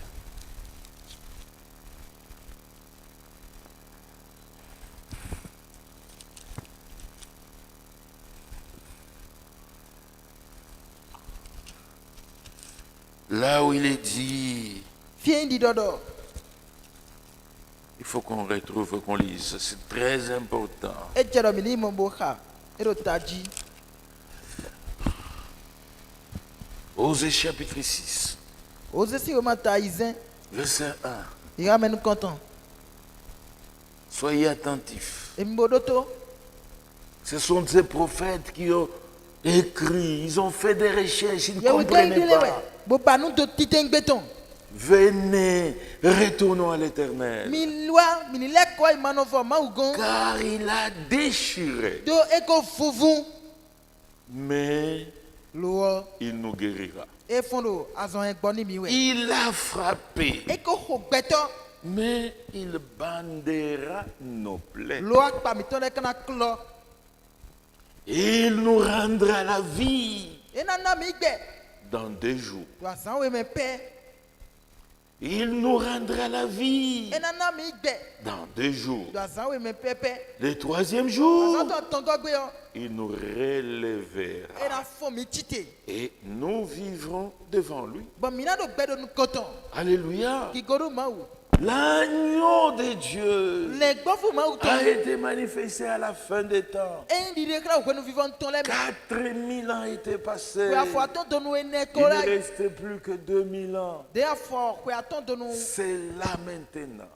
S1: Là où il est dit,
S2: Fien di dodo.
S1: il faut qu'on retrouve, qu'on lise. C'est très important.
S2: E jero mi ni mo bo kha. E do taji.
S1: Osée chapitre 6,
S2: Oze si we ma ta izen.
S1: verset 1.
S2: Il ramène content.
S1: Soyez attentifs.
S2: E mbodoto.
S1: Ce sont ces prophètes qui ont écrit, ils ont fait des recherches, ils ne
S2: Ye we
S1: comprenaient
S2: dile we.
S1: pas.
S2: Bo pa nou to titen beton.
S1: Venez, retournons à l'Éternel.
S2: Mi loi, mi ni le ko imanovo ma ugon.
S1: Car il a déchiré,
S2: Do eko fuvun.
S1: mais
S2: Lo
S1: il nous guérira.
S2: e fondo azon egbo ni mi we.
S1: Il a frappé,
S2: Eko ho gbeto.
S1: mais il bandera nos plaies.
S2: Lo akpa mi ton le kana klo.
S1: Il nous rendra la vie
S2: E nana mi gbe.
S1: dans 2 jours.
S2: Do azan we me pe.
S1: Il nous rendra la vie
S2: E nana mi gbe.
S1: dans 2 jours.
S2: Do azan we me pepe.
S1: Le 3e jour,
S2: Azan to tongo gbe yo.
S1: il nous relèvera
S2: E na fo mi tite.
S1: et nous vivrons devant lui.
S2: Bon mina do gbedo nu koton.
S1: Alléluia.
S2: Ki goru ma u.
S1: L'agneau de Dieu
S2: Le gbofu ma u to.
S1: a été manifesté à la fin des temps.
S2: E ndi de kra ko nu vivons ton le.
S1: 4000 ans étaient passés.
S2: Ko afo atonto nu ene
S1: Il
S2: ko
S1: ne
S2: la.
S1: restait plus que 2000 ans.
S2: De afo ko atonto nu
S1: C'est là maintenant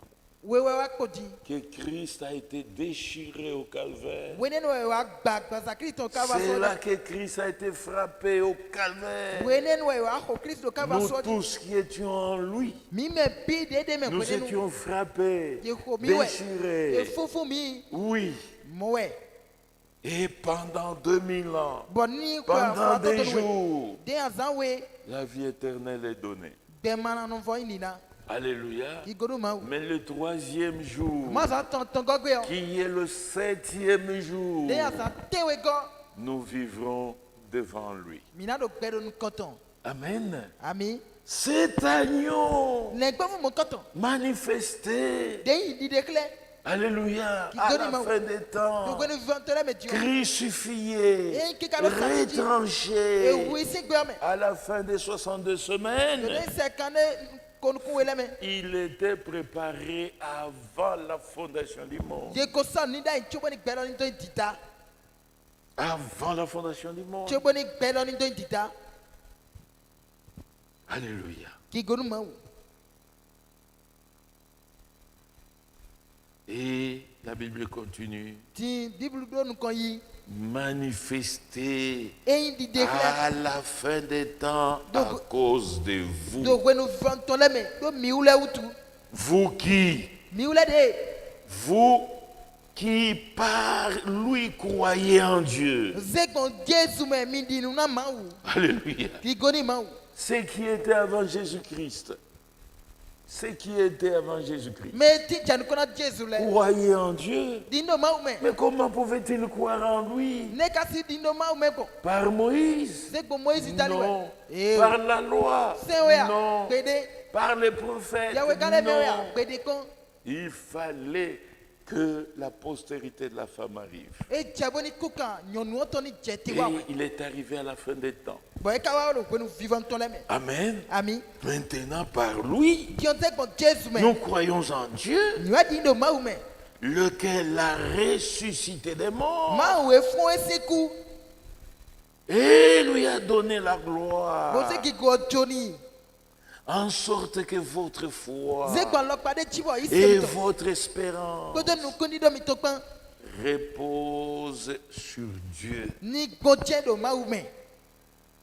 S2: we wa kodi.
S1: que Christ a été déchiré au calvaire.
S2: We ne no wa gba gba za Kristo ka ba
S1: C'est
S2: so.
S1: là que Christ a été frappé au calvaire.
S2: We ne no wa ho Kristo ka ba
S1: Nous
S2: so.
S1: tous qui étions en lui,
S2: Mi me bi de me
S1: nous
S2: ko ne nu.
S1: étions frappés,
S2: Ye ko mi we. E
S1: déchirés.
S2: fufu mi
S1: Oui.
S2: mo we.
S1: Et pendant 2000 ans,
S2: Bon ni ko afo
S1: pendant
S2: atonto
S1: des
S2: nu we.
S1: jours,
S2: De azan we
S1: la vie éternelle est donnée.
S2: de mana no vo inina.
S1: Alléluia.
S2: Ki goru ma u.
S1: Mais le 3e jour,
S2: Ma za tongo gbe yo.
S1: qui est le 7e jour,
S2: De azan te we go.
S1: nous vivrons devant lui.
S2: Mina do gbedo nu koton.
S1: Amen.
S2: Ami.
S1: Cet agneau
S2: Le gbofu mo koton.
S1: manifesté
S2: De yi di de kle.
S1: Alléluia.
S2: Qui
S1: À
S2: donne
S1: la
S2: ma-
S1: fin des temps,
S2: Donc, nous vivons là, mais Dieu.
S1: crucifié,
S2: Et qui a le samedi. Et
S1: retranché.
S2: oui, c'est quoi, mais.
S1: À la fin des 62 semaines,
S2: Je dis, c'est quand qu'on couille là, mais.
S1: il était préparé avant la fondation du monde.
S2: Dieu, qu'on s'en est là, tu vois, il perd en une dita.
S1: Avant la fondation du monde.
S2: Tu vois, il perd en une dita.
S1: Alléluia.
S2: Qui gagne ma ou.
S1: Et la Bible continue.
S2: Ti Bible nous connaît.
S1: Manifesté
S2: Et il dit
S1: à la fin des temps à
S2: Donc-
S1: cause de vous.
S2: Donc, nous vivons là, mais. Donc, mieux là ou tout.
S1: Vous qui,
S2: Mieux là, de.
S1: vous qui par lui croyez en Dieu.
S2: C'est quand Jésus m'a mis dit nous n'a ma ou.
S1: Alléluia.
S2: Qui gagne ma ou.
S1: Ce qui était avant Jésus-Christ. Ce qui était avant Jésus-Christ.
S2: Mais si tu ne connais Jésus là.
S1: Croyez en Dieu.
S2: Dis non ma ou mais.
S1: Mais comment pouvait-il croire en lui?
S2: Ne kasi dis non ma ou mais bon.
S1: Par Moïse?
S2: C'est comme Moïse est allé.
S1: Non.
S2: Eh.
S1: Par la loi?
S2: C'est ouais.
S1: Non.
S2: Pédé.
S1: Par les prophètes?
S2: Yahweh quand même ouais.
S1: Non.
S2: Pédé con.
S1: Il fallait que la postérité de la femme arrive.
S2: Et Diaboni kuka nyonu otoni jeti
S1: Et
S2: wa.
S1: il est arrivé à la fin des temps.
S2: Bon et kawa lo nous vivons ton là mais.
S1: Amen.
S2: Ami.
S1: Maintenant, par lui,
S2: Qui ont dit que Jésus mais.
S1: nous croyons en Dieu,
S2: Nous a dit non ma ou mais.
S1: lequel l'a ressuscité des morts
S2: Ma ou est fond et c'est coup.
S1: et lui a donné la
S2: Bon
S1: gloire,
S2: c'est qui go Johnny.
S1: en sorte que votre foi
S2: C'est quoi l'autre pas de tibo ici.
S1: et votre espérance
S2: Quand nous connaissons de mitokpan.
S1: repose sur Dieu.
S2: Ni contient de ma ou mais.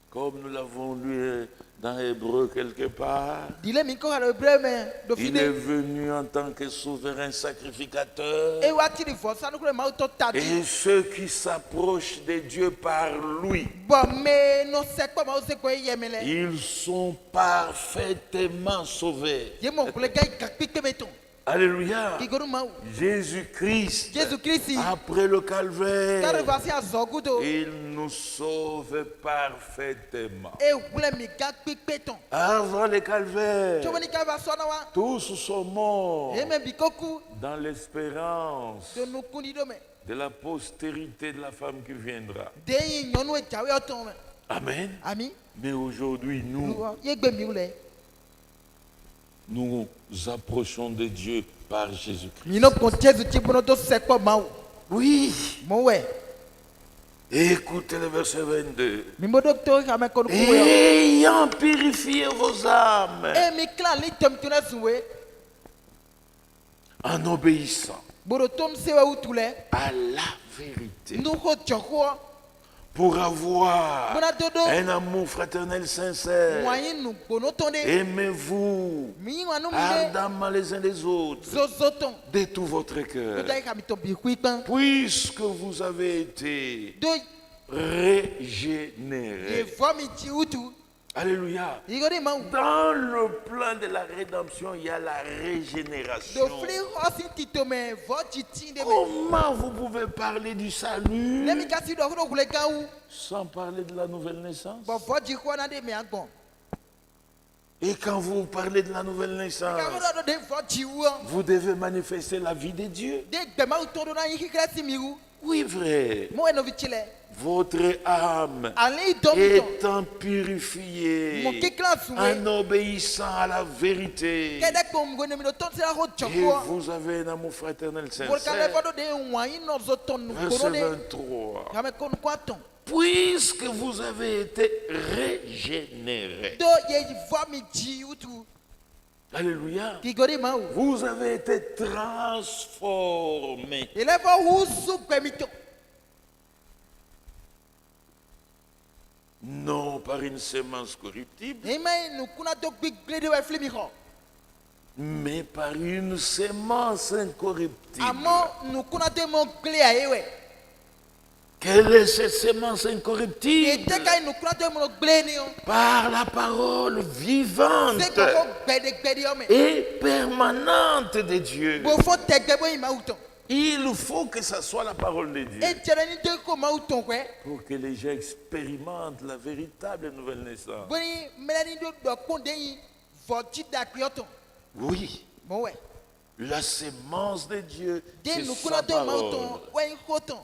S1: Comme nous l'avons lu dans Hébreu quelque part,
S2: Dis-le mi ko le hébreu mais do
S1: il est
S2: fine.
S1: venu en tant que souverain sacrificateur.
S2: Et wa ti di fo ça nous le ma ou to tati.
S1: Et ceux qui s'approchent de Dieu par lui,
S2: Bon mais non c'est quoi ma ou c'est quoi yemele.
S1: ils sont parfaitement sauvés.
S2: Ye mon collègue qui pique béton.
S1: Alléluia.
S2: Qui go ma ou.
S1: Jésus-Christ,
S2: Jésus-Christ.
S1: après le
S2: Car
S1: calvaire,
S2: voici à Zogudo.
S1: il nous sauve parfaitement.
S2: Et voulez mi ga pique béton.
S1: Avant le calvaire,
S2: Tu vois ni ka va so na wa.
S1: tous sont morts
S2: Et même bikoku
S1: dans l'espérance
S2: de nous kundi do me.
S1: de la postérité de la femme qui viendra.
S2: De yi nyonu e jawe oton me.
S1: Amen.
S2: Ami.
S1: Mais aujourd'hui, nous
S2: Ye gbe mi ule.
S1: nous approchons de Dieu par Jésus-Christ.
S2: Mi no kon Jésus ti bono to se ko ma ou.
S1: Oui.
S2: Mo we.
S1: Écoutez le verset 22.
S2: Mi mo docteur ka me kon ku we.
S1: Ayant purifié vos âmes
S2: E mi klan li tem tuna suwe.
S1: en obéissant
S2: Boro ton se wa utule.
S1: à la vérité
S2: Nu ko choko.
S1: pour avoir
S2: Bona dodo.
S1: un amour fraternel sincère.
S2: Moyen nu bono tonde.
S1: Aimez-vous
S2: Mi wa nu mi
S1: ardemment les uns les autres
S2: de. Zozoton.
S1: de tout votre cœur,
S2: Kutai ka mi to bi kuipan.
S1: puisque vous avez été
S2: Do
S1: régénérés.
S2: ye vomi ti utu.
S1: Alléluia.
S2: Igori ma ou.
S1: Dans le plan de la rédemption, il y a la régénération.
S2: Do fli hosi ti to me vo ti ti de me.
S1: Comment vous pouvez parler du salut
S2: Le mi kasi do ko kule ka ou.
S1: sans parler de la nouvelle naissance?
S2: Bo vo ji ko na de me agbon.
S1: Et quand vous parlez de la nouvelle naissance,
S2: Ka ko do de vo ji ou.
S1: vous devez manifester la vie de Dieu.
S2: De gbe ma to do na yi kikra si mi ou.
S1: Oui, vrai.
S2: Mo e no vitile.
S1: Votre âme
S2: Ali do mi to.
S1: étant purifiée
S2: Mo kikra suwe.
S1: en obéissant à la vérité.
S2: Kede ko ngo ne mi do ton se la ho
S1: Et
S2: choko.
S1: vous avez un amour fraternel
S2: Pour ka le
S1: sincère.
S2: vo do de wan yi no zo ton nu ko
S1: Verset
S2: de.
S1: 23.
S2: Ka me kon ko aton.
S1: Puisque vous avez été régénérés.
S2: Do ye vomi ji utu.
S1: Alléluia.
S2: Igori ma ou.
S1: Vous avez été transformés.
S2: Ele vo usu gbe mi to.
S1: Non par une semence corruptible,
S2: Amen. Nous kuna to big grade we fli mi ho.
S1: mais par une semence incorruptible.
S2: Amo nous kuna to mo gle aye we.
S1: Quelle est cette semence
S2: E
S1: incorruptible?
S2: te kai nous kuna to mo gle ni o.
S1: Par la parole vivante
S2: Se ko ko gbede o me.
S1: et permanente de Dieu.
S2: Bo fo te gbe bo ma uton.
S1: Il faut que ça soit la parole de Dieu
S2: E tere ni de ko ma uton kwe.
S1: pour que les gens expérimentent la véritable nouvelle naissance.
S2: Boni melani do kon de yi vo ti da kri oton.
S1: Oui,
S2: Mo we.
S1: La sémence de Dieu,
S2: de
S1: c'est
S2: nous
S1: sa
S2: connaissons
S1: parole.
S2: mauton ouais hoton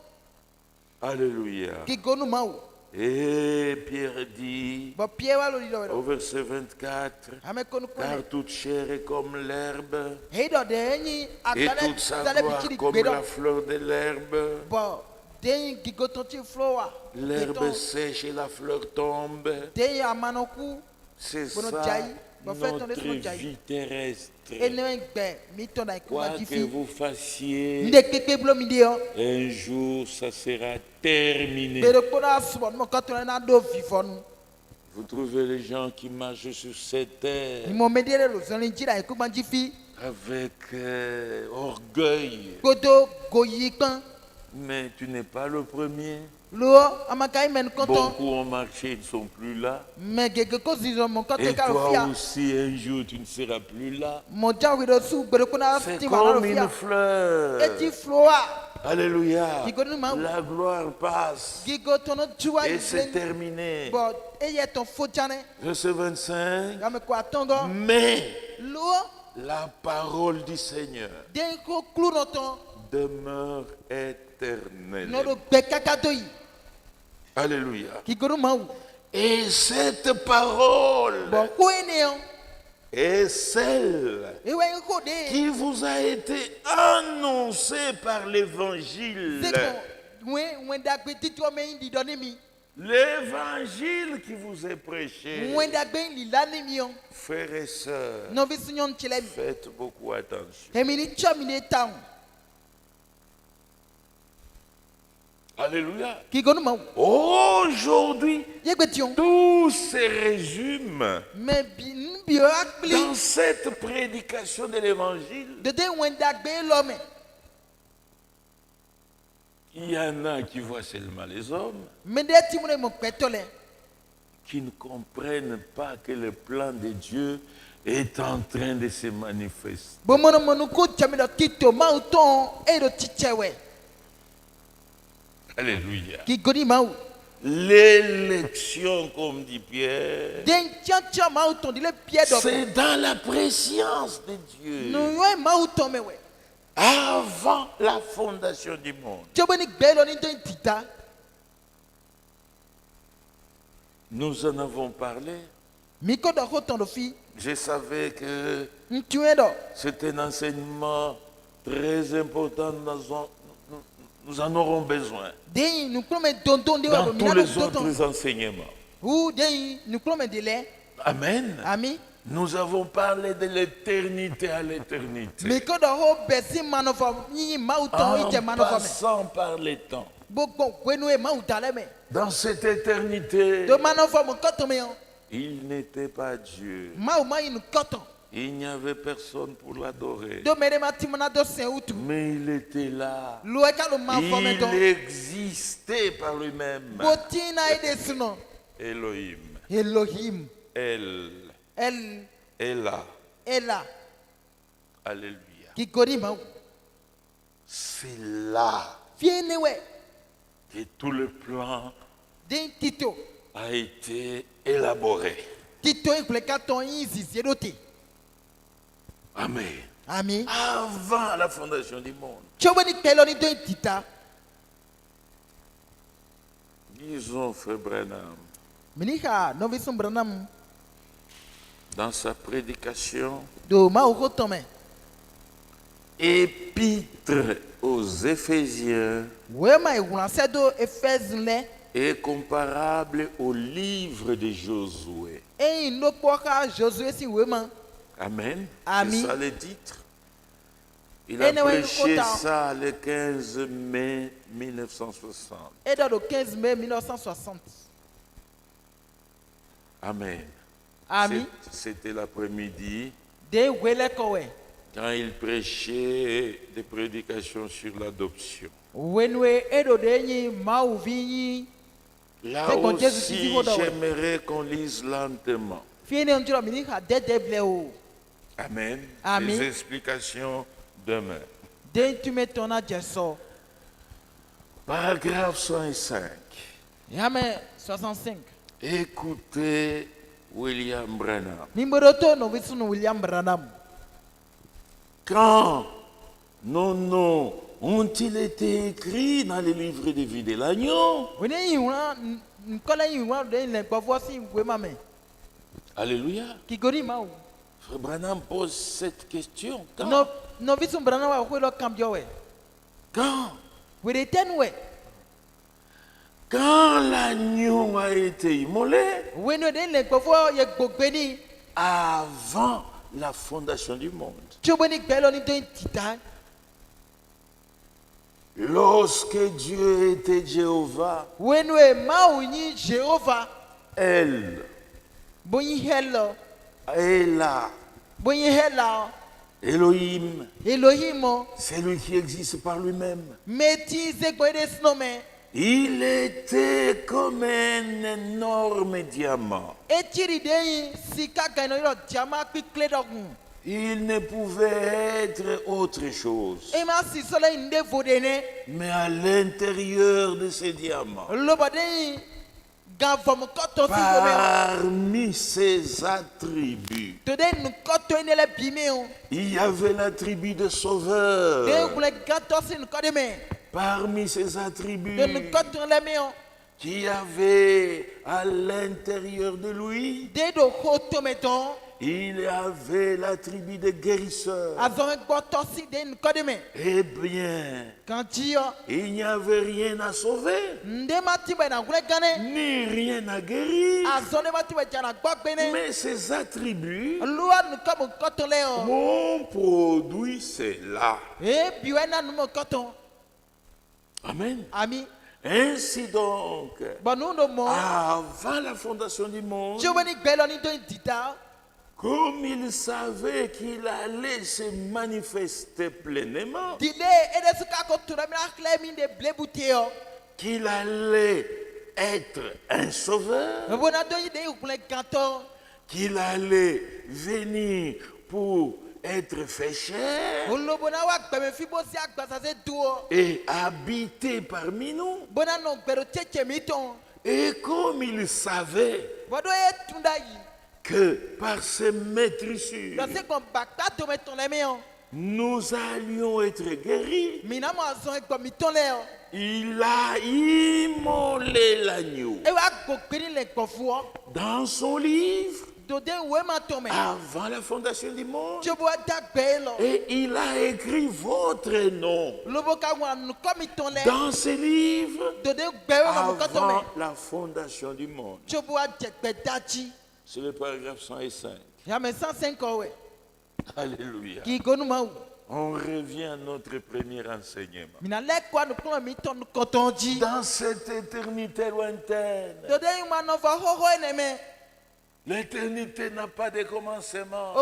S1: Alléluia.
S2: qui gonu mau
S1: Et Pierre dit
S2: ba piewa lo
S1: au
S2: lo
S1: verset 24,
S2: ame konu
S1: car
S2: kone
S1: toute chair est comme l'herbe,
S2: hey do de ni
S1: et
S2: atale
S1: toute sa
S2: atale
S1: gloire
S2: bichiri
S1: comme
S2: gbedo
S1: la fleur de l'herbe.
S2: bo de gigoton ti flowa
S1: L'herbe sèche et la fleur tombe.
S2: de amanoku
S1: C'est
S2: Bono
S1: ça
S2: jai, ba fait ton
S1: notre
S2: esprit jai.
S1: vie terrestre.
S2: ene gbe mi to na
S1: Quoi
S2: ikuma
S1: que
S2: difi
S1: vous fassiez,
S2: nde keke blo mi de o
S1: un jour ça sera terminé.
S2: bere kona subo mo kato na do vivonu
S1: Vous trouvez les gens qui marchent sur cette terre
S2: ni mo medere lo zoni jira ikuma difi
S1: avec orgueil.
S2: godo goyi kan
S1: Mais tu n'es pas le premier.
S2: lo amakai men konton
S1: Beaucoup ont marché, ils ne sont plus là.
S2: mais gege ko zizo mo kato
S1: Et
S2: ka lo
S1: toi
S2: fia
S1: aussi, un jour, tu ne seras plus là.
S2: mo jawi do su bere kona
S1: C'est
S2: ti ma lo
S1: comme
S2: fia
S1: une fleur.
S2: eti floa
S1: Alléluia.
S2: Gigonuma.
S1: La gloire passe.
S2: gigotono juwa
S1: Et c'est
S2: iblen
S1: terminé.
S2: bo eye ton fojane
S1: Verset 25.
S2: game ko atongo
S1: Mais
S2: lo
S1: la parole du Seigneur
S2: den ko klunoton
S1: demeure éternelle.
S2: no do gbe kakato yi
S1: Alléluia.
S2: gigonuma u
S1: Et cette parole
S2: bo ko ene o
S1: est celle
S2: ewe ko de
S1: qui vous a été annoncée par l'évangile.
S2: seko wen dagbe titio me indi do ni mi
S1: L'évangile qui vous est prêché.
S2: wen dagbe li lani mi o
S1: Frères et sœurs,
S2: no visunyon chile mi
S1: faites beaucoup attention.
S2: emi ni chomi ne town
S1: Alléluia.
S2: gigonuma u
S1: Aujourd'hui,
S2: yegbe tion
S1: tout se résume
S2: mais bi o akpli
S1: dans cette prédication de l'évangile.
S2: de wen dagbe lo me
S1: Il y en a qui voient seulement les hommes,
S2: me de ti mo ne mo petole
S1: qui ne comprennent pas que le plan de Dieu est en train de se manifester.
S2: bo mono monu ko chami do tito ma o ton e do tichewe
S1: Alléluia.
S2: gigoni ma u
S1: L'élection, comme dit Pierre,
S2: den chancha ma o ton dile pie do
S1: c'est dans la préscience de Dieu.
S2: no yo ma o ton me we
S1: Avant la fondation du monde.
S2: joboni gbe lo ni den tita
S1: Nous en avons parlé.
S2: mi ko do ho ton do fi
S1: Je savais que
S2: ntue do
S1: c'est un enseignement très important. Nous en aurons besoin
S2: den nu klo me dondon de
S1: dans
S2: wa mi
S1: tous
S2: na
S1: les
S2: do ton
S1: autres enseignements.
S2: ou den nu klo me de le
S1: Amen.
S2: ami
S1: Nous avons parlé de l'éternité à l'éternité.
S2: mi ko do ho besi manofo ni ma o ton
S1: En
S2: ite manofo me
S1: passant par les temps.
S2: gbogbo gwenu e ma o dale me
S1: Dans cette éternité,
S2: do manofo mo koto me o
S1: il n'était pas Dieu.
S2: ma o ma inu koto
S1: Il n'y avait personne pour l'adorer.
S2: do mere ma timona do sen utu
S1: Mais il était là.
S2: lo e ka lo ma fo me don
S1: Il existait par lui-même.
S2: botina e de suno
S1: Elohim.
S2: Elohim
S1: El.
S2: El
S1: Ella.
S2: Ela
S1: Alléluia.
S2: gigoni ma u
S1: C'est là
S2: fiene we
S1: que tout le plan
S2: den tito
S1: a été élaboré.
S2: tito e kule ka ton yin zizie do te
S1: Amen.
S2: ami
S1: Avant la fondation du monde.
S2: choboni kelo ni den tita
S1: Disons, frère Branham,
S2: minika no visum branam
S1: dans sa prédication,
S2: do ma o ko ton me
S1: épître aux Éphésiens
S2: we ma e wlanse do Efes le
S1: est comparable au livre de Josué.
S2: e no poka Josué si we ma
S1: Amen.
S2: Amen.
S1: C'est ça le titre. Il a
S2: Anyway,
S1: prêché
S2: autant.
S1: ça le 15 mai 1960.
S2: e do do 15 mai 1960
S1: Amen.
S2: ami
S1: C'était l'après-midi
S2: de wele ko we
S1: quand il prêchait des prédications sur l'adoption.
S2: wenwe e do de yin ma o vi yin
S1: Là
S2: C'est bon, Jésus
S1: aussi,
S2: qui dit, ouais.
S1: j'aimerais qu'on lise lentement.
S2: fiene ntiro minika de ble o
S1: Amen.
S2: Amen.
S1: Les explications demain.
S2: den tu me tona jeso
S1: Paragraphe 105.
S2: yame 65
S1: Écoutez William Branham.
S2: numéro to no visunu William Branham
S1: quand nos noms ont-ils été écrits dans les livres de vie de l'agneau? Alléluia. Frère Branham pose cette question. Quand? Quand l'agneau a été immolé avant la fondation du monde. Lorsque Dieu était Jéhovah, elle est là. Elohim, c'est lui qui existe par lui-même. Il était comme un énorme diamant. Il ne pouvait être autre chose. Mais à l'intérieur de ces diamants, parmi ses attributs, il y avait l'attribut de sauveur. Parmi ses attributs, qui avait à l'intérieur de lui, il y avait l'attribut de guérisseur. Eh bien, il n'y avait rien à sauver, ni rien à guérir. Mais ces attributs ont produit cela. Amen. Ainsi donc, avant la fondation du monde, comme il savait qu'il allait se manifester pleinement, qu'il allait être un sauveur, qu'il allait venir pour être fait chair et habiter parmi nous. Et comme il savait que par ces maîtrissures, nous allions être guéris, il a immolé l'agneau dans son livre avant la fondation du monde. Et il a écrit votre nom dans ce livre avant la fondation du monde. C'est le paragraphe 105. Alléluia. On revient à notre premier enseignement. Dans cette éternité lointaine, l'éternité n'a pas de commencement.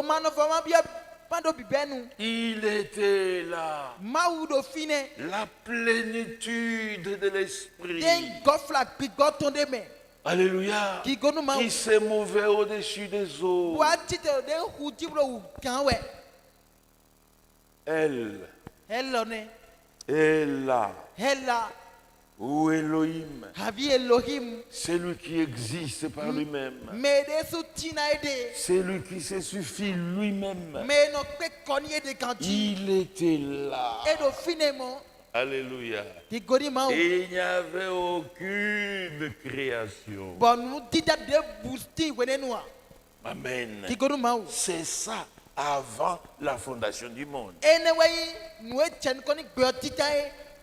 S1: Il était là. La plénitude de l'esprit. Alléluia. Qui se mouvait au-dessus des eaux. Elle est là. Ou Elohim, c'est lui qui existe par lui-même. C'est lui qui se suffit lui-même. Il était là. Alléluia. Et il n'y avait aucune création. Amen. C'est ça avant la fondation du monde.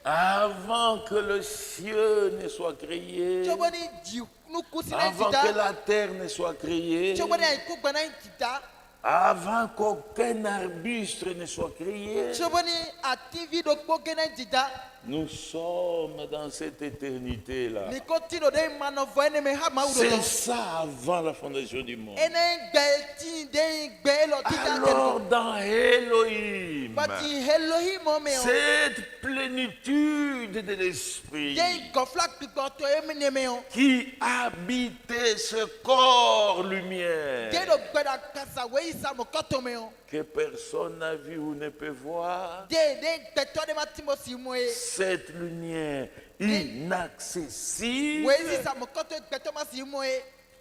S1: Avant que le ciel ne soit créé, avant que la terre ne soit créée, avant qu'aucun arbuste ne soit créé, nous sommes dans cette éternité-là. C'est ça avant la fondation du monde. Alors dans Elohim, cette plénitude de l'esprit qui habitait ce corps lumière, que personne n'a vu ou ne peut voir, cette lumière inaccessible,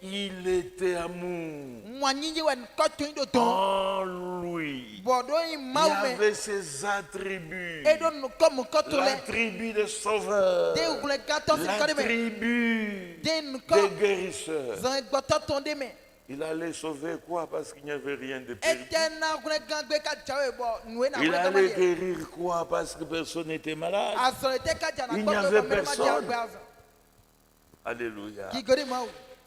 S1: il était amour. En lui, il avait ses attributs. L'attribut de sauveur, l'attribut de guérisseur. Il allait sauver quoi? Parce qu'il n'y avait rien de perdu. Il allait guérir quoi? Parce que personne n'était malade. Il n'y avait personne. Alléluia.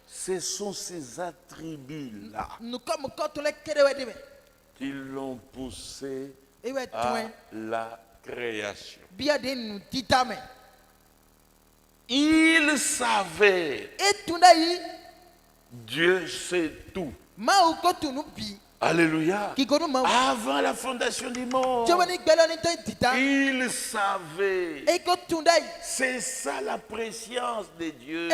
S1: Ce sont ces attributs-là qui l'ont poussé à la création. Il savait. Dieu sait tout. Alléluia. Avant la fondation du monde, il savait. C'est ça la préscience de Dieu.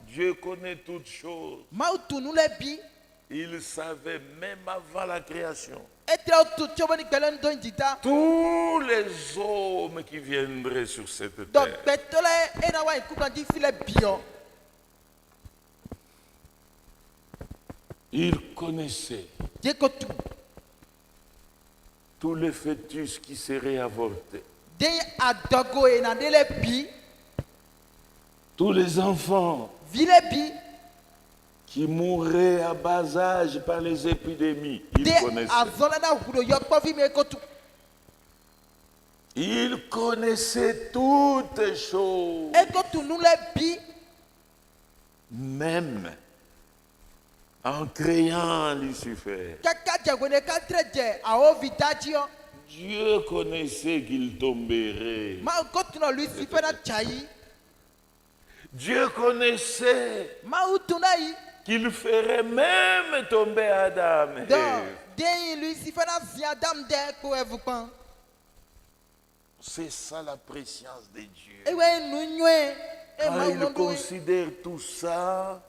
S1: Dieu connaît toutes choses. Il savait même avant la création tous les hommes qui viendraient sur cette terre. Il connaissait tous les fœtus qui seraient avortés, tous les enfants qui mourraient à bas âge par les épidémies. Il connaissait. Il connaissait toutes choses, même en créant Lucifer. Dieu connaissait qu'il tomberait. Dieu connaissait qu'il ferait même tomber Adam et Ève. C'est ça la préscience de Dieu. Quand il considère tout ça,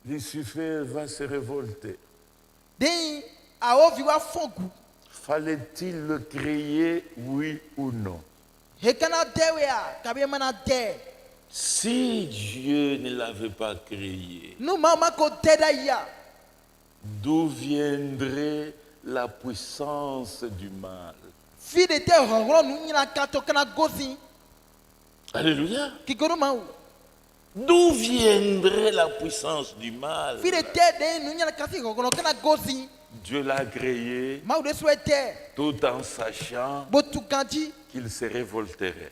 S1: Lucifer va se révolter. Fallait-il le créer, oui ou non? Si Dieu ne l'avait pas créé, d'où viendrait la puissance du mal? Alléluia. D'où viendrait la puissance du mal? Dieu l'a créé tout en sachant qu'il se révolterait.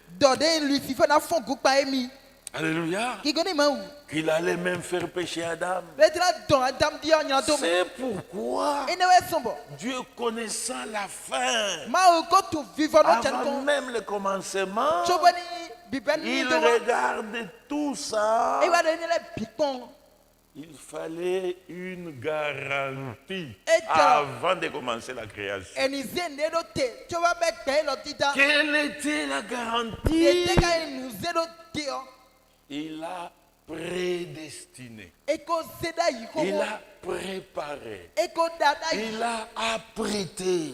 S1: Alléluia. Qu'il allait même faire pécher Adam. C'est pourquoi Dieu, connaissant la fin, avant même le commencement, il regarde tout ça. Il fallait une garantie avant de commencer la création. Quelle était la garantie? Il a prédestiné. Il a préparé. Il a apprêté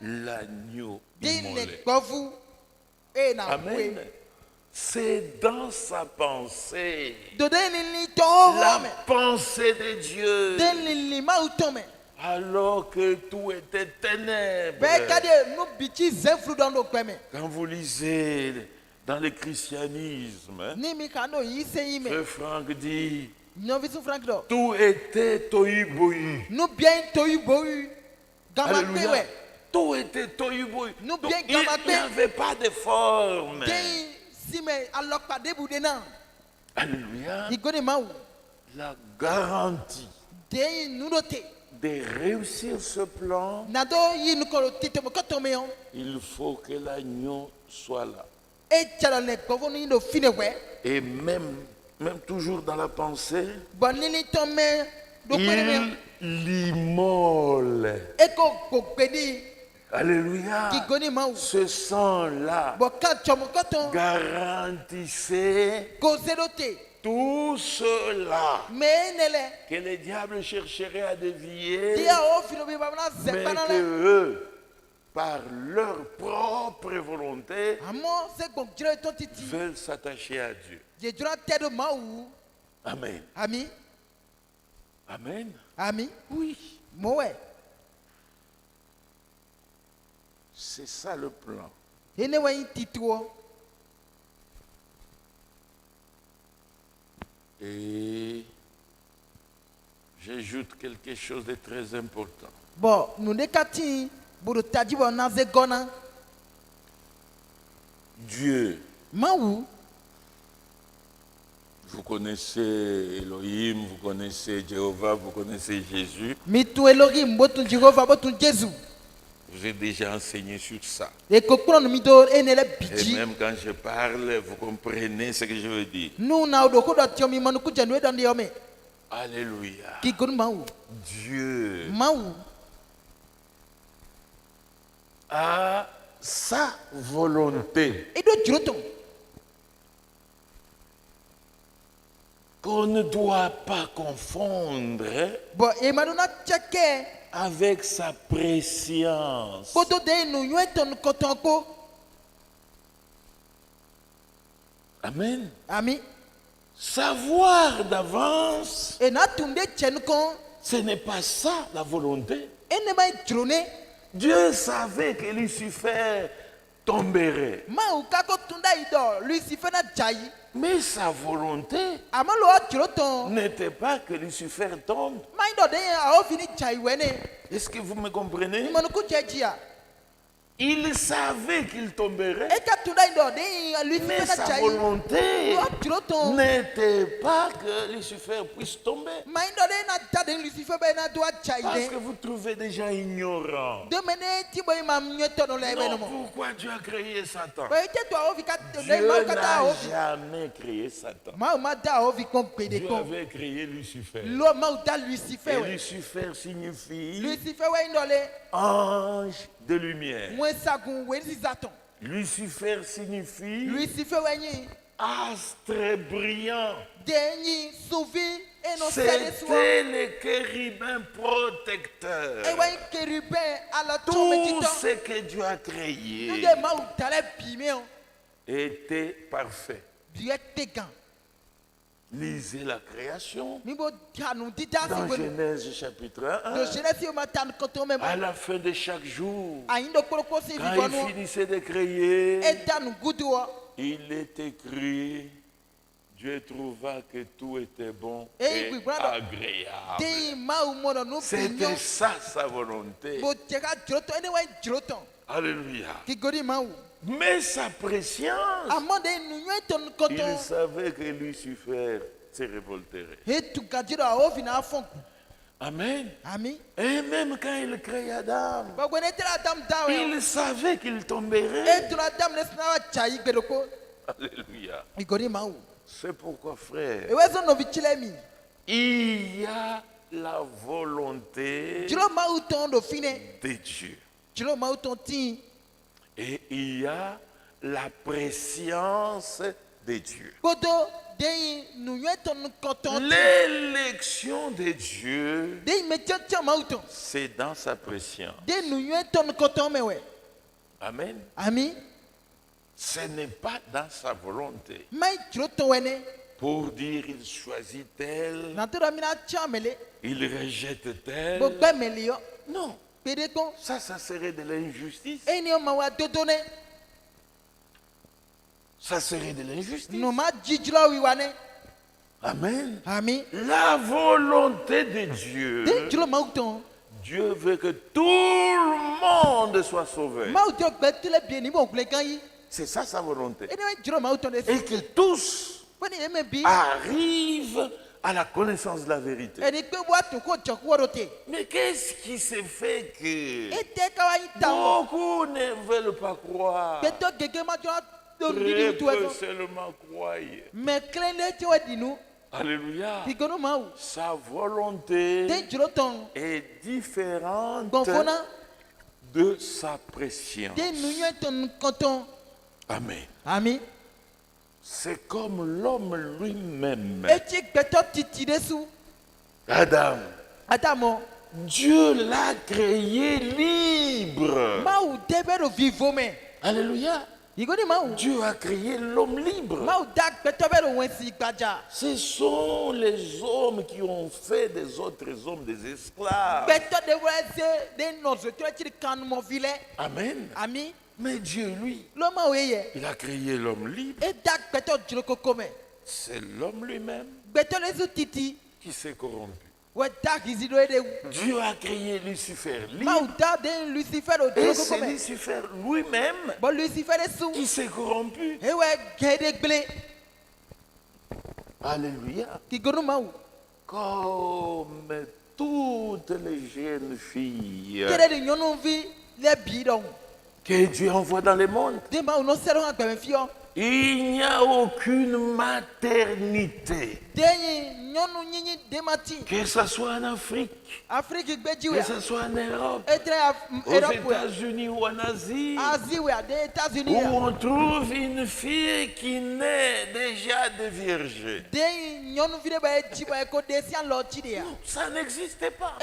S1: l'agneau immolé. Amen. C'est dans sa pensée, la pensée de Dieu, alors que tout était ténèbres. Quand vous lisez dans le christianisme, Frère Franck dit, tout était tohu-bohu. Alléluia. Tout était tohu-bohu. Il n'y avait pas de forme. Alléluia. La garantie de réussir ce plan, il faut que l'agneau soit là. Et même toujours dans la pensée, il l'immole. Alléluia. Ce sang-là garantissait tout cela que le diable chercherait à dévier, mais que eux, par leur propre volonté, veulent s'attacher à Dieu. Amen.
S2: Amen.
S1: Amen.
S2: Amen.
S1: Oui.
S2: Ouais.
S1: C'est ça le plan. Et j'ajoute quelque chose de très important.
S2: Bon, nous n'écartons pas
S1: Dieu.
S2: Maou.
S1: Vous connaissez Elohim, vous connaissez Jéhovah, vous connaissez Jésus. Vous êtes déjà enseigné sur ça. Et même quand je parle, vous comprenez ce que je veux dire. Alléluia. Dieu a sa volonté qu'on ne doit pas confondre avec sa préscience. Amen.
S2: Amen.
S1: Savoir d'avance, ce n'est pas ça la volonté. Dieu savait que Lucifer tomberait. Mais sa volonté n'était pas que Lucifer tombe. Est-ce que vous me comprenez? Il savait qu'il tomberait, mais sa volonté n'était pas que Lucifer puisse tomber. Parce que vous trouvez déjà ignorant. Non, pourquoi Dieu a créé Satan? Dieu n'a jamais créé Satan. Dieu avait créé Lucifer. Et Lucifer signifie ange de lumière. Lucifer signifie astre brillant. C'était les chérubins protecteurs. Tout ce que Dieu a créé était parfait. Lisez la création dans Genèse chapitre 1. À la fin de chaque jour, quand il finissait de créer, il est écrit, Dieu trouva que tout était bon et agréable. C'était ça sa volonté. Alléluia. Mais sa préscience, il savait que Lucifer se révolterait. Amen. Et même quand il crée Adam, il savait qu'il tomberait. Alléluia. C'est pourquoi, frère, il y a la volonté de Dieu. Et il y a la préscience de Dieu. L'élection de Dieu, c'est dans sa préscience. Amen. Ce n'est pas dans sa volonté. Pour dire il choisit tel, il rejette tel. Non. Ça serait de l'injustice. Ça serait de l'injustice. Amen. La volonté de Dieu. Dieu veut que tout le monde soit sauvé. C'est ça sa volonté. Et que tous arrivent à la connaissance de la vérité. Mais qu'est-ce qui se fait que beaucoup ne veulent pas croire? Très peu seulement croient. Alléluia. Sa volonté est différente de sa préscience. Amen. C'est comme l'homme lui-même. Adam. Dieu l'a créé libre. Alléluia. Dieu a créé l'homme libre. Ce sont les hommes qui ont fait des autres hommes des esclaves. Amen. Mais Dieu, lui, il a créé l'homme libre. C'est l'homme lui-même qui s'est corrompu. Dieu a créé Lucifer libre. Et c'est Lucifer lui-même qui s'est corrompu. Alléluia. Comme toutes les jeunes filles que Dieu envoie dans le monde, il n'y a aucune maternité, que ce soit en Afrique, que ce soit en Europe, aux États-Unis ou en Asie, où on trouve une fille qui naît déjà de vierge. Non, ça n'existe pas.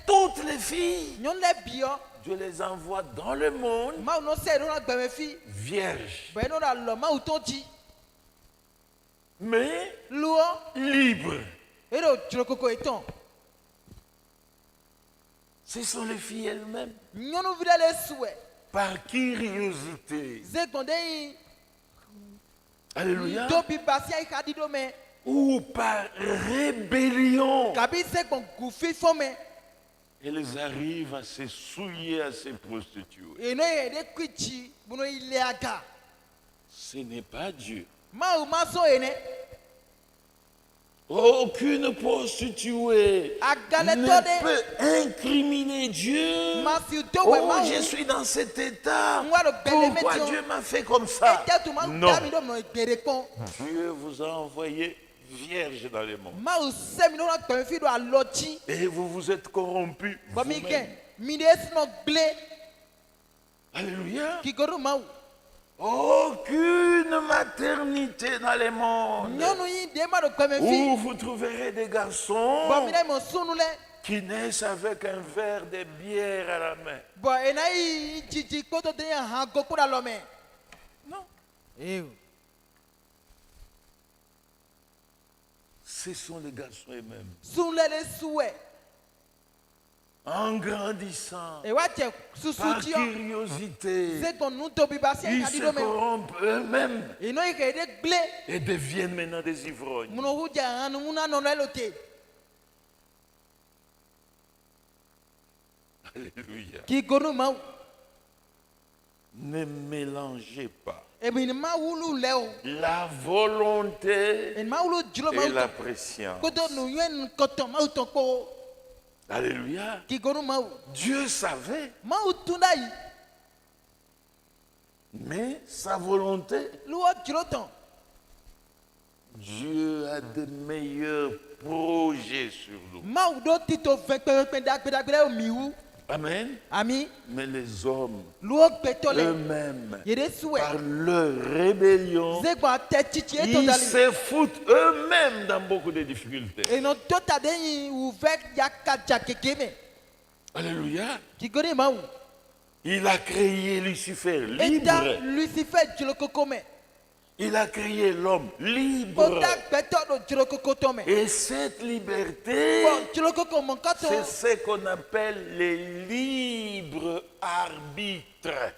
S1: Toutes les filles, Dieu les envoie dans le monde vierges, mais libres. Ce sont les filles elles-mêmes, par curiosité, alléluia, ou par rébellion, elles arrivent à se souiller, à se prostituer. Ce n'est pas Dieu. Aucune prostituée ne peut incriminer Dieu. Oh, je suis dans cet état. Pourquoi Dieu m'a fait comme ça? Non. Dieu vous a envoyé vierge dans le monde. Et vous vous êtes corrompus vous-même. Alléluia. Aucune maternité dans le monde où vous trouverez des garçons qui naissent avec un verre de bière à la main. Non. Ce sont les garçons eux-mêmes. En grandissant, par curiosité, ils se corrompent eux-mêmes et deviennent maintenant des ivrognes. Alléluia. Ne mélangez pas la volonté et la prescience. Alléluia. Dieu savait. Mais sa volonté, Dieu a de meilleurs projets sur nous. Amen. Mais les hommes eux-mêmes, par leur rébellion, ils se foutent eux-mêmes dans beaucoup de difficultés. Alléluia. Il a créé Lucifer libre. Il a créé l'homme libre. Et cette liberté, c'est ce qu'on appelle les libres arbitres.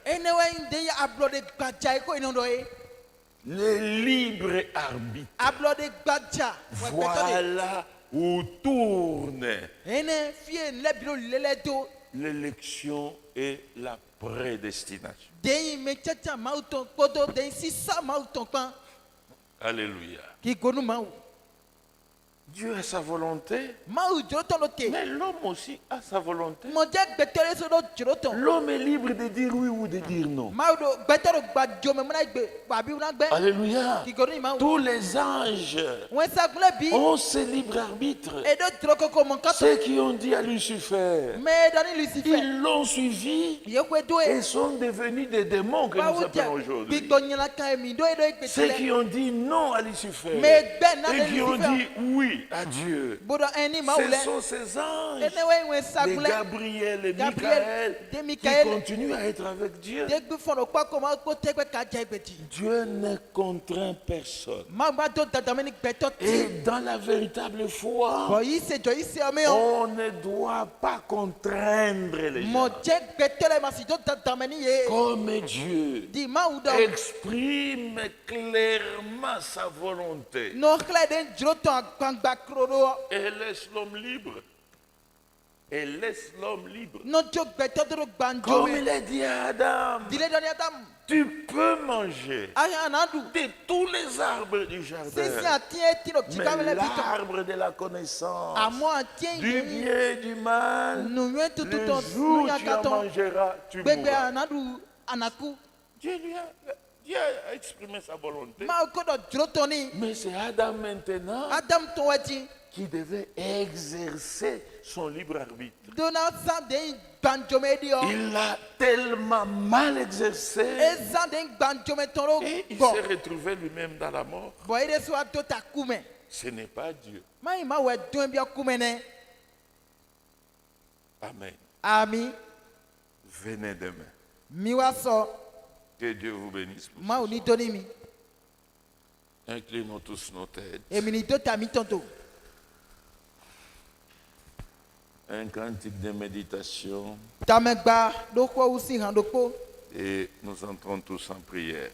S1: Les libres arbitres. Voilà où tourne l'élection et la prédestination. Alléluia. Dieu a sa volonté, mais l'homme aussi a sa volonté. L'homme est libre de dire oui ou de dire non. Alléluia. Tous les anges ont ce libre arbitre. Ceux qui ont dit à Lucifer, ils l'ont suivi et sont devenus des démons que nous appelons aujourd'hui. Ceux qui ont dit non à Lucifer et qui ont dit oui prie à Dieu. Ce sont ces anges, les Gabriel et Michael, qui continuent à être avec Dieu. Dieu ne contraint personne. Et dans la véritable foi, on ne doit pas contraindre les gens. Comme Dieu exprime clairement sa volonté et laisse l'homme libre. Et laisse l'homme libre. Comme il a dit à Adam, tu peux manger de tous les arbres du jardin, mais l'arbre de la connaissance du bien et du mal, le jour où tu en mangeras, tu mourras. Dieu a exprimé sa volonté, mais c'est Adam maintenant qui devait exercer son libre arbitre. Il l'a tellement mal exercé et il s'est retrouvé lui-même dans la mort. Ce n'est pas Dieu. Amen.
S2: Amen.
S1: Venez demain. Que Dieu vous bénisse. Inclinons tous nos têtes. Un cantique de méditation. Et nous entrons tous en prière.